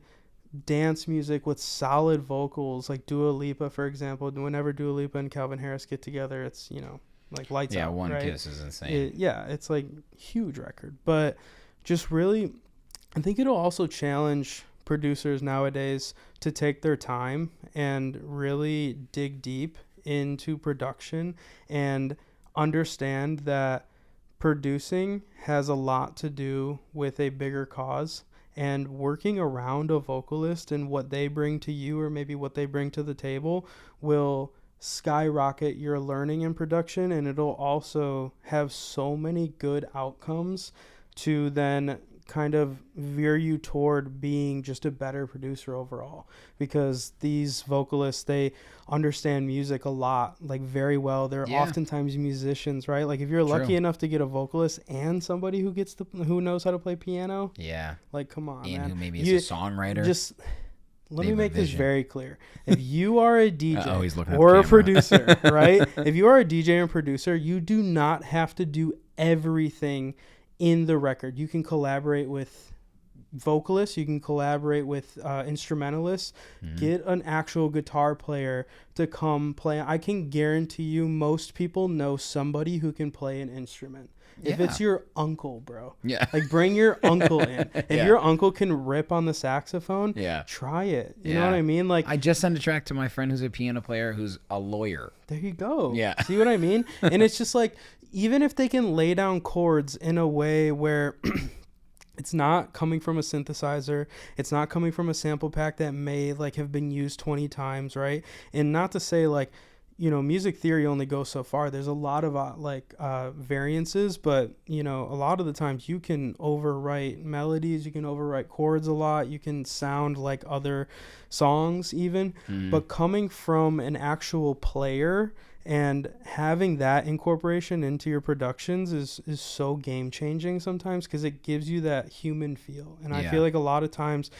dance music with solid vocals, like Dua Lipa, for example. Whenever Dua Lipa and Calvin Harris get together, it's, you know, like lights out. One right? Kiss is insane. It's like huge record. But just really, I think it'll also challenge producers nowadays to take their time and really dig deep into production and understand that producing has a lot to do with a bigger cause, and working around a vocalist and what they bring to you, or maybe what they bring to the table, will skyrocket your learning and production. And it'll also have so many good outcomes to then kind of veer you toward being just a better producer overall, because these vocalists, they understand music a lot, like very well. They're oftentimes musicians, right? Like if you're lucky enough to get a vocalist and somebody who knows how to play piano, like come on, and man, who maybe is a songwriter. Just let me make this very clear. If you are a DJ or a producer, right? If you are a DJ and producer, you do not have to do everything in the record. You can collaborate with vocalists, you can collaborate with instrumentalists. Get an actual guitar player to come play. I can guarantee you most people know somebody who can play an instrument. If Yeah. it's your uncle, bro, Yeah. like bring your uncle in. If Yeah. your uncle can rip on the saxophone, Yeah. try it. You Yeah. know what I mean? Like, I just sent a track to my friend who's a piano player who's a lawyer. there you go. Yeah. See what I mean? And it's just like, even if they can lay down chords in a way where it's not coming from a synthesizer, it's not coming from a sample pack that may like have been used 20 times, right? And not to say like, you know, music theory only goes so far. There's a lot of variances, but you know, a lot of the times you can overwrite melodies, you can overwrite chords a lot, you can sound like other songs even. But coming from an actual player and having that incorporation into your productions is so game changing sometimes, because it gives you that human feel. And I Yeah. feel like a lot of times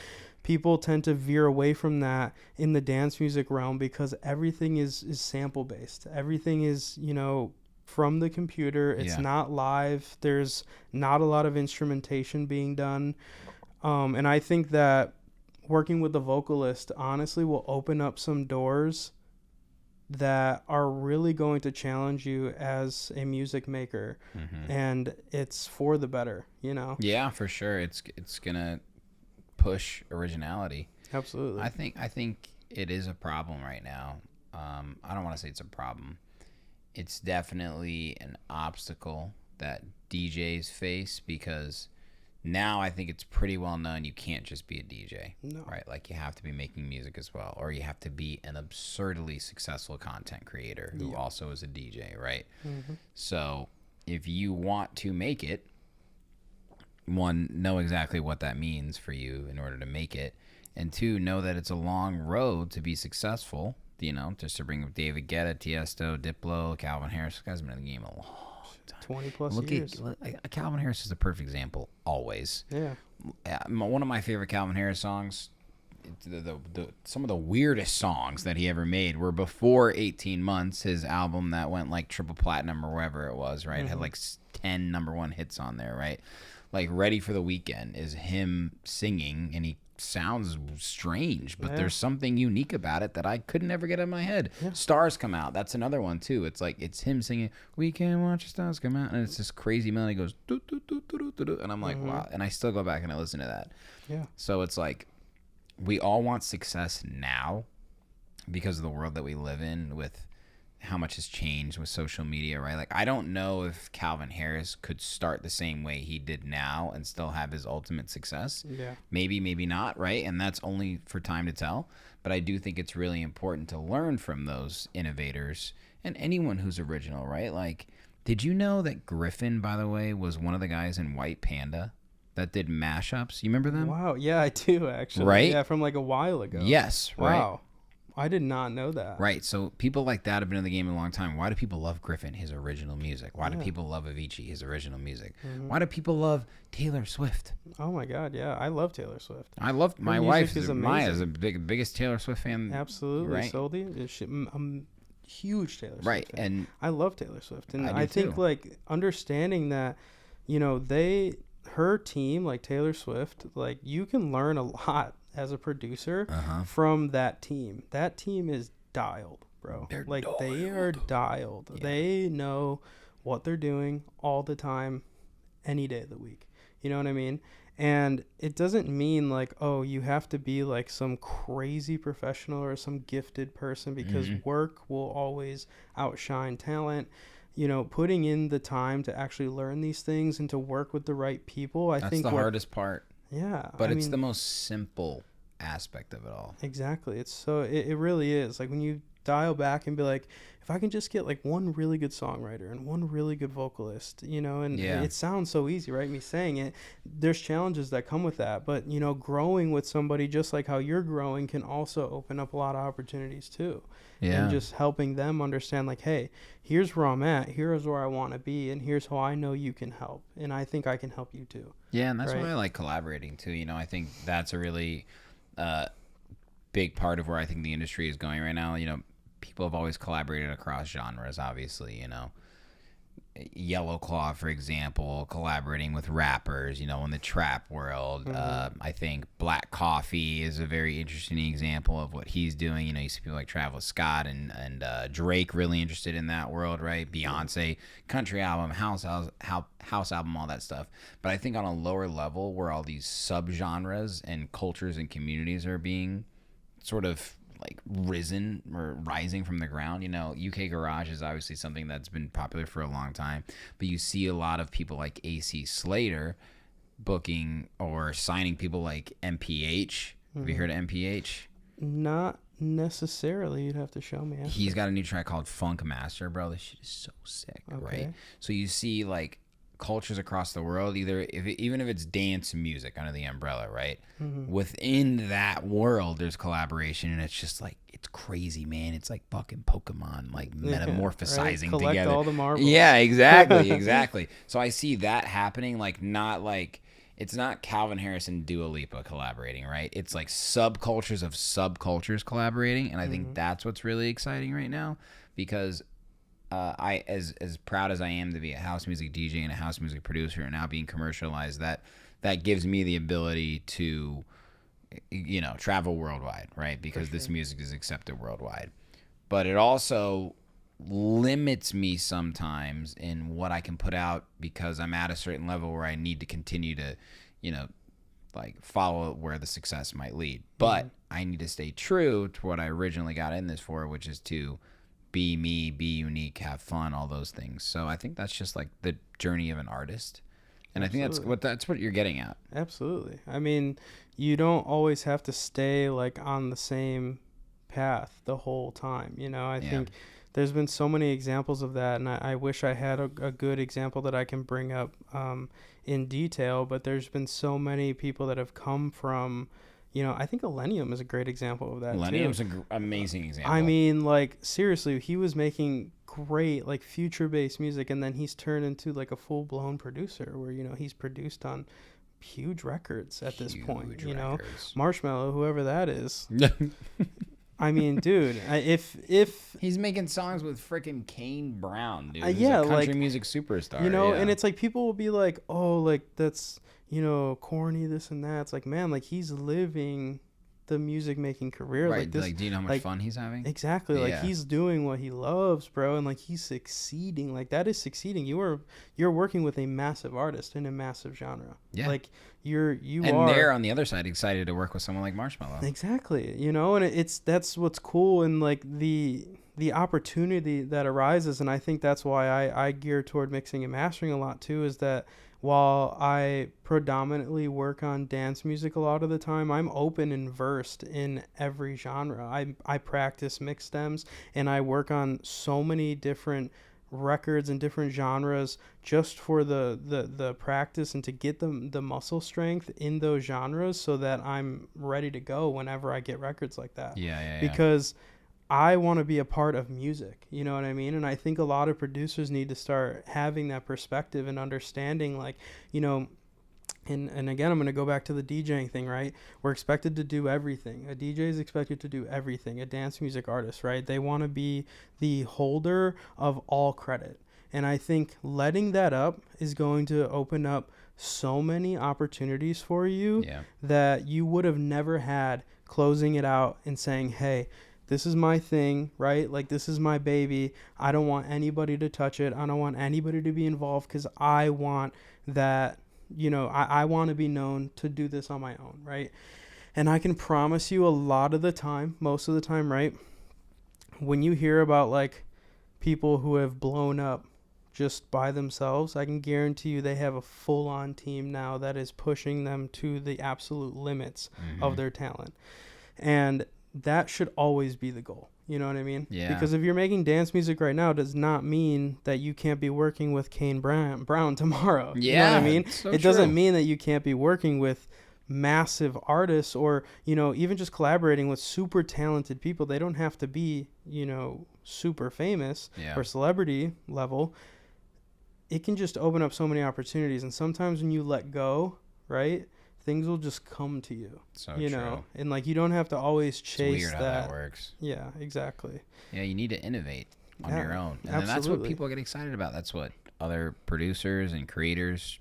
people tend to veer away from that in the dance music realm, because everything is sample based. Everything is, you know, from the computer. It's Yeah. not live. There's not a lot of instrumentation being done. And I think that working with the vocalist honestly will open up some doors that are really going to challenge you as a music maker. And it's for the better, you know? Yeah, for sure. It's gonna push originality. Absolutely. I think it is a problem right now. I don't want to say it's a problem. It's definitely an obstacle that DJs face, because now I think it's pretty well known you can't just be a DJ, No. right? Like you have to be making music as well, or you have to be an absurdly successful content creator who also is a DJ, right? So if you want to make it, one, know exactly what that means for you in order to make it, and two, know that it's a long road to be successful. You know, just to bring up David Guetta, Tiesto, Diplo, Calvin Harris. This guy's been in the game a long time. 20 plus Look years. at Calvin Harris is a perfect example. Always, Yeah. one of my favorite Calvin Harris songs. Some of the weirdest songs that he ever made were before 18 Months, his album that went like triple platinum or wherever it was, right? Had like 10 number one hits on there, right? Like Ready for the Weekend is him singing, and he sounds strange, but there's something unique about it that I could never get in my head. Stars Come Out, that's another one too. It's like it's him singing "We Can Watch the Stars Come Out," and it's this crazy melody goes doo, doo, doo, doo, doo, doo, doo, and I'm like, wow. And I still go back and I listen to that. Yeah. So it's like we all want success now because of the world that we live in, with how much has changed with social media, right? Like, I don't know if Calvin Harris could start the same way he did now and still have his ultimate success. Yeah. Maybe, maybe not, right? And that's only for time to tell. But I do think it's really important to learn from those innovators and anyone who's original, right? Like, did you know that Griffin, by the way, was one of the guys in White Panda that did mashups? You remember them? Wow. Yeah, I do actually. Right? Yeah, from like a while ago. Yes, right. Wow. I did not know that. Right. So people like that have been in the game a long time. Why do people love Griffin, his original music? Why do people love Avicii, his original music? Why do people love Taylor Swift? Oh my God. Yeah, I love Taylor Swift. I love my music wife. is Maya is amazing. a biggest Taylor Swift fan. Absolutely. Right. Soldi. I'm huge Taylor Swift Right. fan. And I love Taylor Swift. And I do I think too. like understanding that, you know, her team, like Taylor Swift, like you can learn a lot as a producer from that team. That team is dialed, bro. They're they are dialed. Yeah. They know what they're doing all the time, any day of the week. You know what I mean? And it doesn't mean like, oh, you have to be like some crazy professional or some gifted person, because work will always outshine talent. You know, putting in the time to actually learn these things and to work with the right people, I that's think the hardest part. Yeah. But I it's mean, the most simple aspect of it all. exactly. It's so it really is. Like when you dial back and be like, if I can just get like one really good songwriter and one really good vocalist, you know, and Yeah. it sounds so easy, right? Me saying it, there's challenges that come with that. But, you know, growing with somebody just like how you're growing can also open up a lot of opportunities too. Yeah. And just helping them understand like, hey, here's where I'm at, here's where I want to be, and here's how I know you can help. And I think I can help you too. Yeah, and that's Right. why I like collaborating too. You know, I think that's a really big part of where I think the industry is going right now. You know, people have always collaborated across genres, obviously, you know. Yellow Claw, for example, collaborating with rappers, in the trap world. I think Black Coffee is a very interesting example of what he's doing. You see people like Travis Scott and Drake really interested in that world, right? Beyonce, country album, house album, all that stuff. But I think on a lower level, where all these subgenres and cultures and communities are being sort of like rising from the ground. UK garage is obviously something that's been popular for a long time, but you see a lot of people like AC Slater booking or signing people like MPH. Have you heard of MPH? Not necessarily. You'd have to show me. He's got a new track called Funk Master, bro. This shit is so sick, right? So you see like cultures across the world, even if it's dance music under the umbrella, right? Within that world, there's collaboration, and it's just like, it's crazy, man. It's like fucking Pokemon, like metamorphosizing Collect together. all the marbles. Yeah, exactly. So I see that happening, it's not Calvin Harris and Dua Lipa collaborating, right? It's like subcultures of subcultures collaborating, and I think that's what's really exciting right now, because I, as proud as I am to be a house music DJ and a house music producer and now being commercialized, that gives me the ability to, travel worldwide, right? Because this music is accepted worldwide. But it also limits me sometimes in what I can put out, because I'm at a certain level where I need to continue to, follow where the success might lead. But I need to stay true to what I originally got in this for, which is to be me, be unique, have fun, all those things. So I think that's just like the journey of an artist. And Absolutely. I think that's what you're getting at. Absolutely. I mean, you don't always have to stay like on the same path the whole time. I think there's been so many examples of that, and I wish I had a good example that I can bring up in detail, but there's been so many people that have come from, I think Illenium is a great example of that. Illenium's an amazing example. I mean, like, seriously, he was making great, like, future-based music, and then he's turned into, like, a full-blown producer where, he's produced on huge records at this point, Marshmello, whoever that is. I mean, dude, if he's making songs with freaking Kane Brown, dude, who's a country music superstar, and it's like people will be like, oh, like that's corny, this and that. It's like, man, like he's living the music making career, right? Like this, like, do you know how much fun he's having? Exactly, like he's doing what he loves, bro, and like he's succeeding. Like that is succeeding. You're working with a massive artist in a massive genre. Yeah, like they're on the other side excited to work with someone like Marshmello. Exactly, and that's what's cool, and like the opportunity that arises, and I think that's why I gear toward mixing and mastering a lot too, is that while I predominantly work on dance music a lot of the time, I'm open and versed in every genre. I practice mix stems, and I work on so many different records and different genres just for the practice and to get the muscle strength in those genres so that I'm ready to go whenever I get records like that. Because I want to be a part of music, you know what I mean? And I think a lot of producers need to start having that perspective and understanding, like, and again, I'm going to go back to the DJing thing, right? We're expected to do everything. A DJ is expected to do everything. A dance music artist, right? They want to be the holder of all credit. And I think letting that up is going to open up so many opportunities for you that you would have never had closing it out and saying, hey, this is my thing, right? Like, this is my baby. I don't want anybody to touch it. I don't want anybody to be involved because I want that, I want to be known to do this on my own, right? And I can promise you a lot of the time, most of the time, right? When you hear about, like, people who have blown up just by themselves, I can guarantee you they have a full-on team now that is pushing them to the absolute limits of their talent. And that should always be the goal. You know what I mean? Yeah. Because if you're making dance music right now, it does not mean that you can't be working with Kane Brown tomorrow. Yeah. You know what I mean? So it doesn't mean that you can't be working with massive artists or, even just collaborating with super talented people. They don't have to be, super famous or celebrity level. It can just open up so many opportunities. And sometimes when you let go, right, things will just come to you. So true. And like you don't have to always chase it's weird that. How that works. Yeah, exactly. Yeah, you need to innovate. on your own. And then that's what people get excited about. That's what other producers and creators,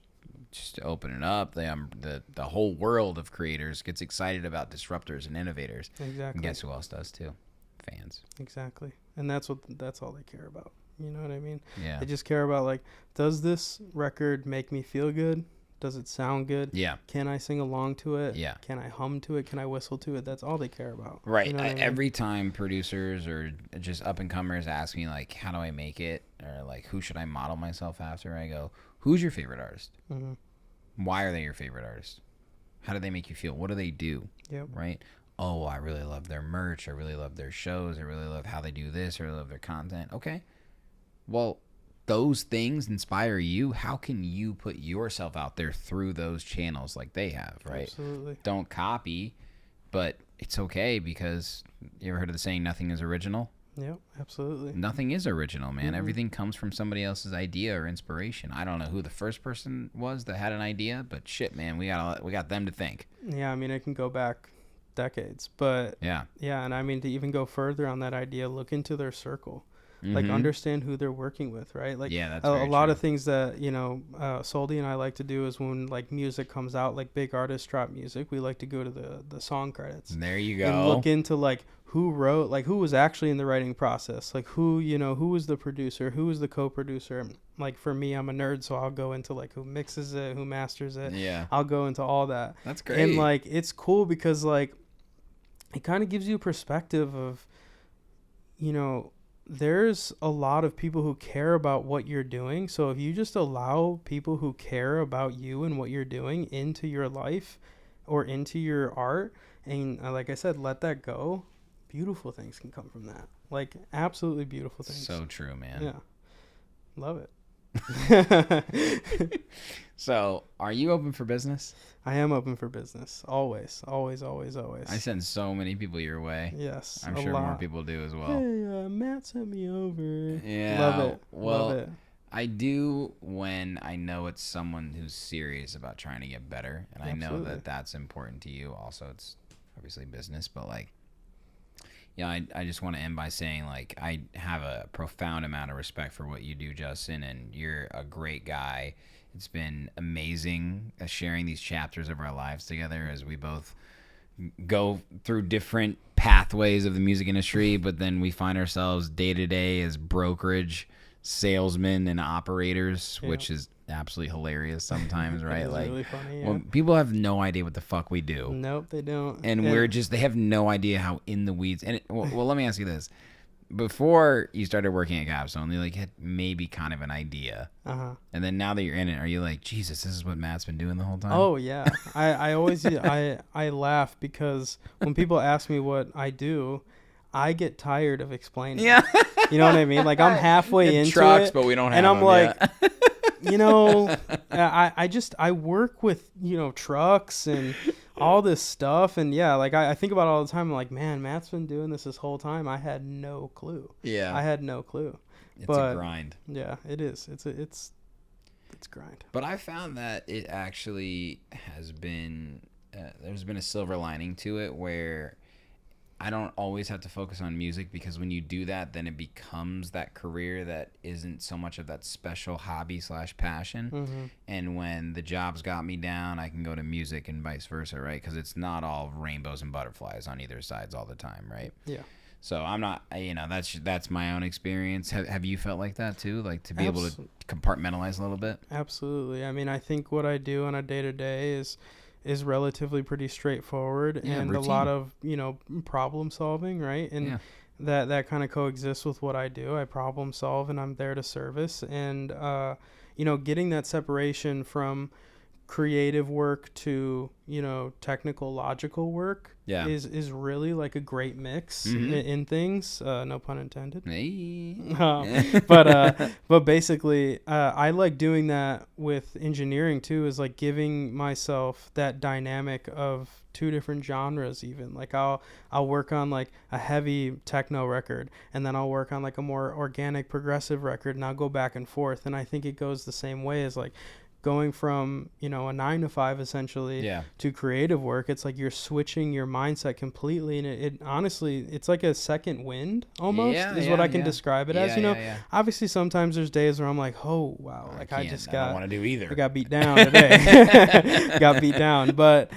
just to open it up, the whole world of creators gets excited about disruptors and innovators. Exactly. And guess who else does too? Fans. Exactly. And that's all they care about. You know what I mean? Yeah. They just care about, like, does this record make me feel good? Does it sound good? Yeah. Can I sing along to it? Yeah. Can I hum to it? Can I whistle to it? That's all they care about. Right. You know what I mean? Every time producers or just up and comers ask me, like, how do I make it? Or, like, who should I model myself after? I go, who's your favorite artist? Mm-hmm. Why are they your favorite artist? How do they make you feel? What do they do? Yep. Right? Oh, I really love their merch. I really love their shows. I really love how they do this. I really love their content. Okay. Well, those things inspire you. How can you put yourself out there through those channels like they have, right? Absolutely. Don't copy, but it's okay, because you ever heard of the saying, nothing is original? Yep, absolutely. Nothing is original, man. Everything comes from somebody else's idea or inspiration. I don't know who the first person was that had an idea, but shit, man, we got them to thank. Yeah, I mean, it can go back decades, but Yeah. and I mean, to even go further on that idea, look into their circle. Like, understand who they're working with, right? Like, Yeah, that's a very lot true. of things that, you know, Soldy and I like to do is when, like, music comes out, like big artists drop music, we like to go to the song credits. There you And go. look into, like, who wrote, like, who was actually in the writing process, like, who, you know, who was the producer, who was the co-producer. Like, for me, I'm a nerd, so I'll go into, like, who mixes it, who masters it. Yeah. I'll go into all that. That's great. And, like, it's cool because, like, it kind of gives you a perspective of, you know, there's a lot of people who care about what you're doing. So if you just allow people who care about you and what you're doing into your life or into your art, and like I said, let that go, beautiful things can come from that. Like, absolutely beautiful things. So true, man. Yeah. Love it. So, are you open for business? I am open for business. Always, always, always, always. I send so many people your way. Yes. I'm a sure lot. more people do as well. Hey, Matt sent me over. Yeah. Love it. Well, Love it. I do when I know it's someone who's serious about trying to get better, and I know Absolutely. that that's important to you. Also, it's obviously business, but, like, I just want to end by saying, like, I have a profound amount of respect for what you do, Justin, and you're a great guy. It's been amazing sharing these chapters of our lives together as we both go through different pathways of the music industry, but then we find ourselves day to day as brokerage salesmen and operators, which is absolutely hilarious sometimes, right? It's Like, really funny, well, people have no idea what the fuck we do. Nope, they don't. And they have no idea how in the weeds. And well, let me ask you this. Before you started working at Capstone, you, like, had maybe kind of an idea. Uh-huh. And then now that you're in it, are you like, Jesus, this is what Matt's been doing the whole time? Oh, yeah. I always, I laugh because when people ask me what I do, I get tired of explaining. Yeah. You know what I mean? Like, I'm halfway into trucks, it. but we don't have and I'm them, like, yeah. you know, I work with, you know, trucks and all this stuff. And yeah, like, I think about it all the time. I'm like, man, Matt's been doing this whole time. I had no clue. Yeah. I had no clue. It's but a grind. Yeah, it is. It's grind. But I found that it actually has been, there's been a silver lining to it where I don't always have to focus on music, because when you do that, then it becomes that career that isn't so much of that special hobby / passion. Mm-hmm. And when the job's got me down, I can go to music and vice versa, right? Because it's not all rainbows and butterflies on either sides all the time, right? Yeah. So I'm not, you know, that's my own experience. Have you felt like that too? Like, to be able to compartmentalize a little bit? Absolutely. I mean, I think what I do on a day-to-day is relatively pretty straightforward, and routine. a lot of, you know, problem solving, right? And that kind of coexists with what I do. I problem solve, and I'm there to service. And you know, getting that separation from creative work to, you know, technical logical work is really like a great mix in things, no pun intended. Hey. But basically, I like doing that with engineering too, is like giving myself that dynamic of two different genres. Even like I'll work on like a heavy techno record, and then I'll work on like a more organic progressive record, and I'll go back and forth. And I think it goes the same way as like going from, a 9 to 5 essentially to creative work, it's like you're switching your mindset completely. And it honestly, it's like a second wind almost is what I can describe it as. Obviously sometimes there's days where I'm like, oh, wow, like I don't want to do either. I got beat down today. Got beat down. But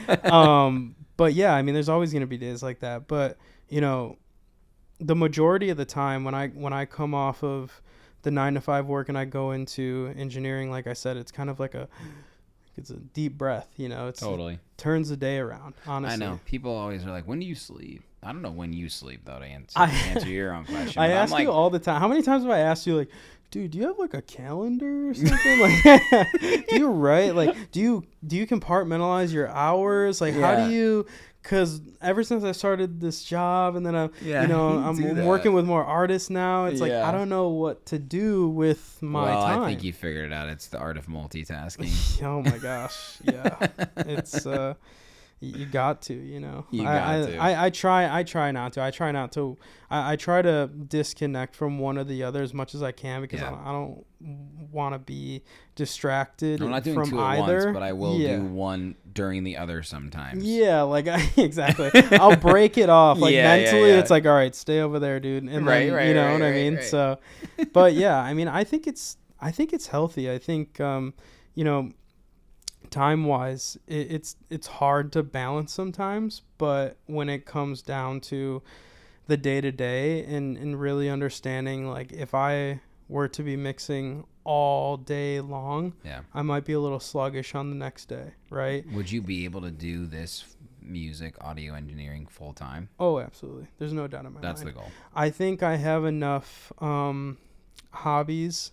yeah, I mean, there's always going to be days like that. But, the majority of the time when I come off of the 9 to 5 work and I go into engineering, like I said, it's kind of like it's a deep breath, it's totally it turns the day around. Honestly, I know people always are like, when do you sleep? I don't know when you sleep though, to answer your own question. I ask you all the time. How many times have I asked you, like, dude, do you have like a calendar or something? Like, do you write? Like, do you compartmentalize your hours? Like, how do you? Because ever since I started this job, and then I'm working with more artists now, it's like I don't know what to do with my time. I think you figured it out. It's the art of multitasking. Oh my gosh, yeah, it's you got to, I try not to. I try to disconnect from one or the other as much as I can, because I don't want to be distracted. I'm not doing from two at either. once, but I will do one during the other sometimes. Yeah, like exactly. I'll break it off. Like mentally, it's like, all right, stay over there, dude. And then, you know what I mean? Right. So, but yeah, I mean, I think it's healthy. I think, time wise, it's hard to balance sometimes, but when it comes down to the day to day and really understanding, like, if I were to be mixing all day long, I might be a little sluggish on the next day, right? Would you be able to do this music audio engineering full time? Oh, absolutely. There's no doubt in my mind. That's the goal. I think I have enough hobbies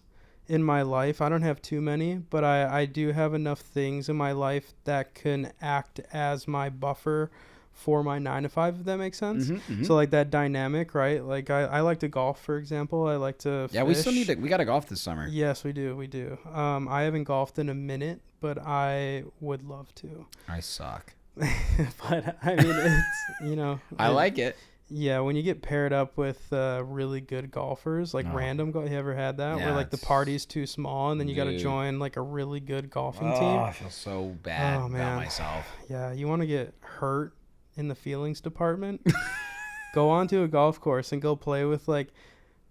in my life. I don't have too many, but I do have enough things in my life that can act as my buffer for my 9 to 5, if that makes sense. So like that dynamic, right? Like I like to golf, for example. I like to fish. We got to golf this summer. Yes, we do. I haven't golfed in a minute, but I would love to. I suck. But I mean, it's, I like it. Yeah, when you get paired up with really good golfers, like random you ever had that? Yeah, where like the party's too small and then you got to join like a really good golfing team? I feel so bad about myself. Yeah, you want to get hurt in the feelings department? Go onto a golf course and go play with like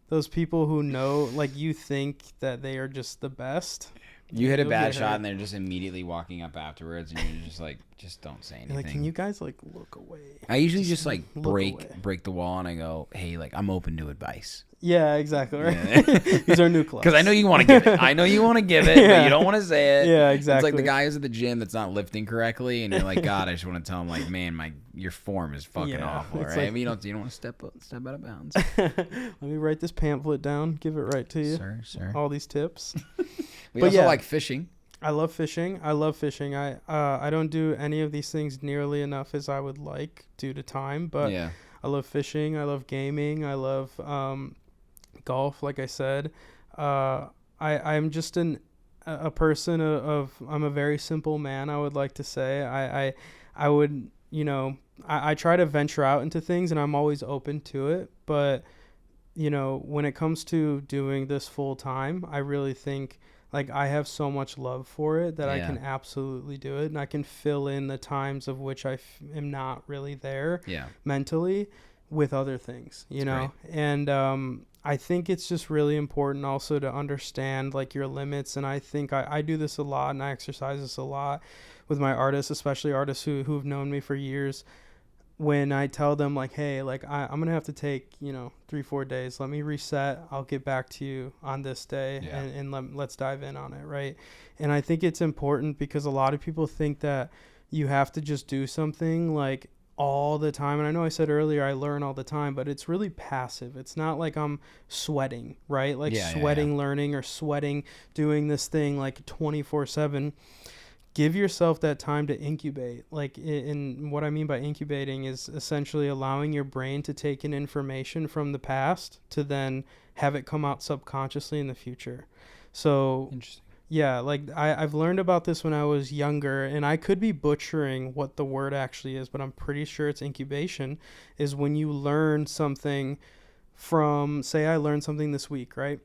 those people who know, like, you think that they are just the best. You hit a bad shot and they're just immediately walking up afterwards, and you're just like, just don't say anything. You're like, can you guys like look away? I usually just like break the wall, and I go, hey, like, I'm open to advice. Yeah, exactly. Right. Yeah. These are new clubs. Because I know you want to give it. I know you want to give it, but you don't want to say it. Yeah, exactly. It's like the guy who's at the gym that's not lifting correctly, and you're like, God, I just want to tell him, like, man, your form is fucking awful, right? Like, I mean, you don't want to step out of bounds. Let me write this pamphlet down. Give it right to you, sir. All these tips. We also like fishing. I love fishing. I don't do any of these things nearly enough as I would like due to time, but I love fishing. I love gaming. I love golf, like I said. I'm just a person of I'm a very simple man, I would like to say. I would, I try to venture out into things, and I'm always open to it, but when it comes to doing this full time, I really think, like, I have so much love for it that I can absolutely do it, and I can fill in the times of which I am not really there mentally with other things, know? And I think it's just really important also to understand, like, your limits, and I think I do this a lot, and I exercise this a lot with my artists, especially artists who've known me for years. When I tell them, like, hey, like, I'm going to have to take, 3-4 days. Let me reset. I'll get back to you on this day, and let's dive in on it, right? And I think it's important because a lot of people think that you have to just do something, like, all the time. And I know I said earlier I learn all the time, but it's really passive. It's not like I'm sweating, right? Like sweating learning or sweating doing this thing like 24/7. Give yourself that time to incubate. Like, in what I mean by incubating is essentially allowing your brain to take in information from the past to then have it come out subconsciously in the future. So interesting. Yeah, like I've learned about this when I was younger, and I could be butchering what the word actually is, but I'm pretty sure it's incubation, is when you learn something from, say I learned something this week, right?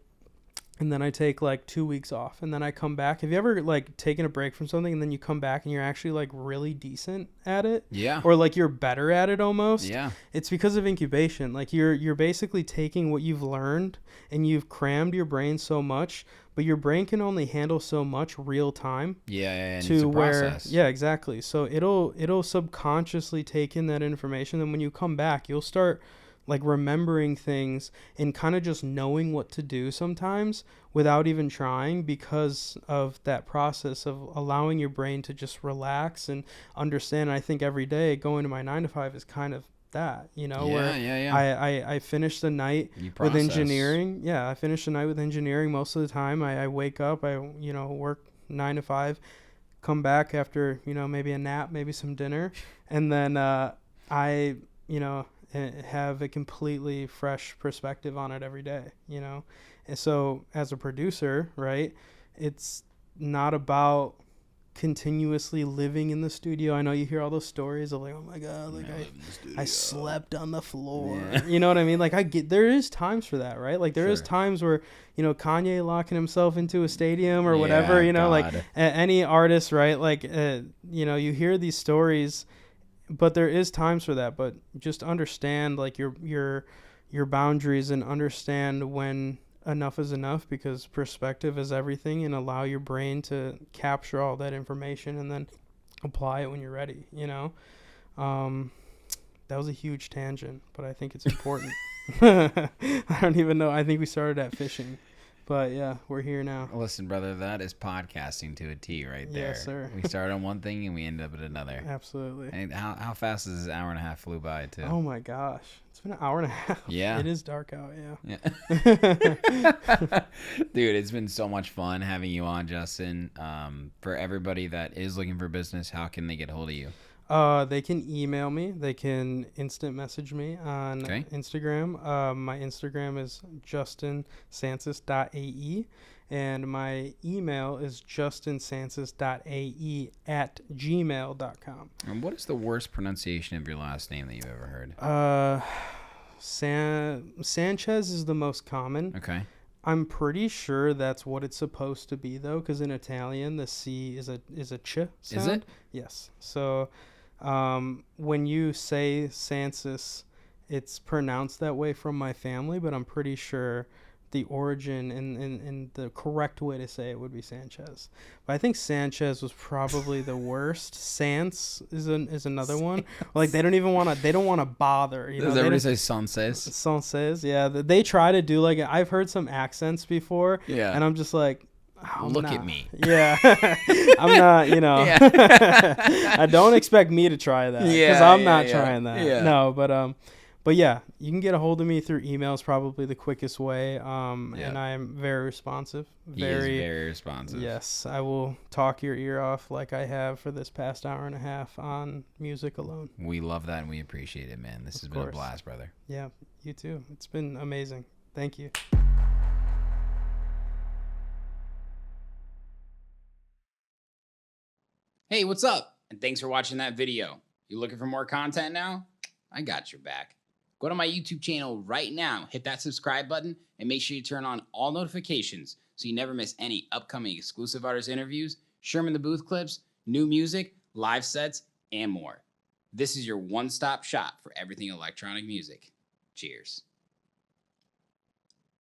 and then I take like 2 weeks off, and then I come back. Have you ever like taken a break from something and then you come back and you're actually like really decent at it? Yeah. Or like you're better at it almost? Yeah. It's because of incubation. Like you're basically taking what you've learned and you've crammed your brain so much, but your brain can only handle so much real time. Yeah, and To it's a where, process. yeah, exactly. So it'll subconsciously take in that information, and when you come back, you'll start like remembering things and kind of just knowing what to do sometimes without even trying, because of that process of allowing your brain to just relax and understand. And I think every day going to my 9 to 5 is kind of that, where I finish the night with engineering. Yeah, I finish the night with engineering most of the time. I wake up, I work 9 to 5, come back after maybe a nap, maybe some dinner, and then I have a completely fresh perspective on it every day, And so as a producer, right, it's not about continuously living in the studio. I know you hear all those stories of like, oh my God, like I slept on the floor. Yeah. You know what I mean? Like there is times for that, right? Like there is times where, Kanye locking himself into a stadium or whatever, like any artist, right? Like, you hear these stories, but there is times for that. But just understand like your boundaries and understand when enough is enough, because perspective is everything, and allow your brain to capture all that information and then apply it when you're ready. That was a huge tangent, but I think it's important. I don't even know. I think we started at fishing. But yeah, we're here now. Listen, brother, that is podcasting to a T right there. Yes, sir. We started on one thing and we end up at another. Absolutely. And how fast is this hour and a half flew by, too? Oh my gosh. It's been an hour and a half. Yeah. It is dark out, yeah. Dude, it's been so much fun having you on, Justin. For everybody that is looking for business, how can they get hold of you? They can email me. They can instant message me on Instagram. My Instagram is justinsances.ae, and my email is justinsances.ae@gmail.com. And what is the worst pronunciation of your last name that you've ever heard? Sanchez is the most common. Okay. I'm pretty sure that's what it's supposed to be, though, because in Italian the C is a ch sound. Is it? Yes. So when you say Sances, it's pronounced that way from my family, but I'm pretty sure the origin and the correct way to say it would be Sanchez. But I think Sanchez was probably the worst. Sance is another one. Like they don't want to bother. Does everybody say Sances? Sances, yeah. They try to do like, I've heard some accents before. Yeah. And I'm just like, look at me. Yeah. I'm not, I don't expect me to try that, because I'm not trying that. Yeah. No, but yeah, you can get a hold of me through email is probably the quickest way. And I am very responsive. He is very responsive. Yes, I will talk your ear off like I have for this past hour and a half on music alone. We love that and we appreciate it, man. This has been a blast, brother. Yeah, you too. It's been amazing. Thank you. Hey, what's up? And thanks for watching that video. You looking for more content now? I got your back. Go to my YouTube channel right now, hit that subscribe button, and make sure you turn on all notifications so you never miss any upcoming exclusive artist interviews, Sherman the Booth clips, new music, live sets, and more. This is your one-stop shop for everything electronic music. Cheers.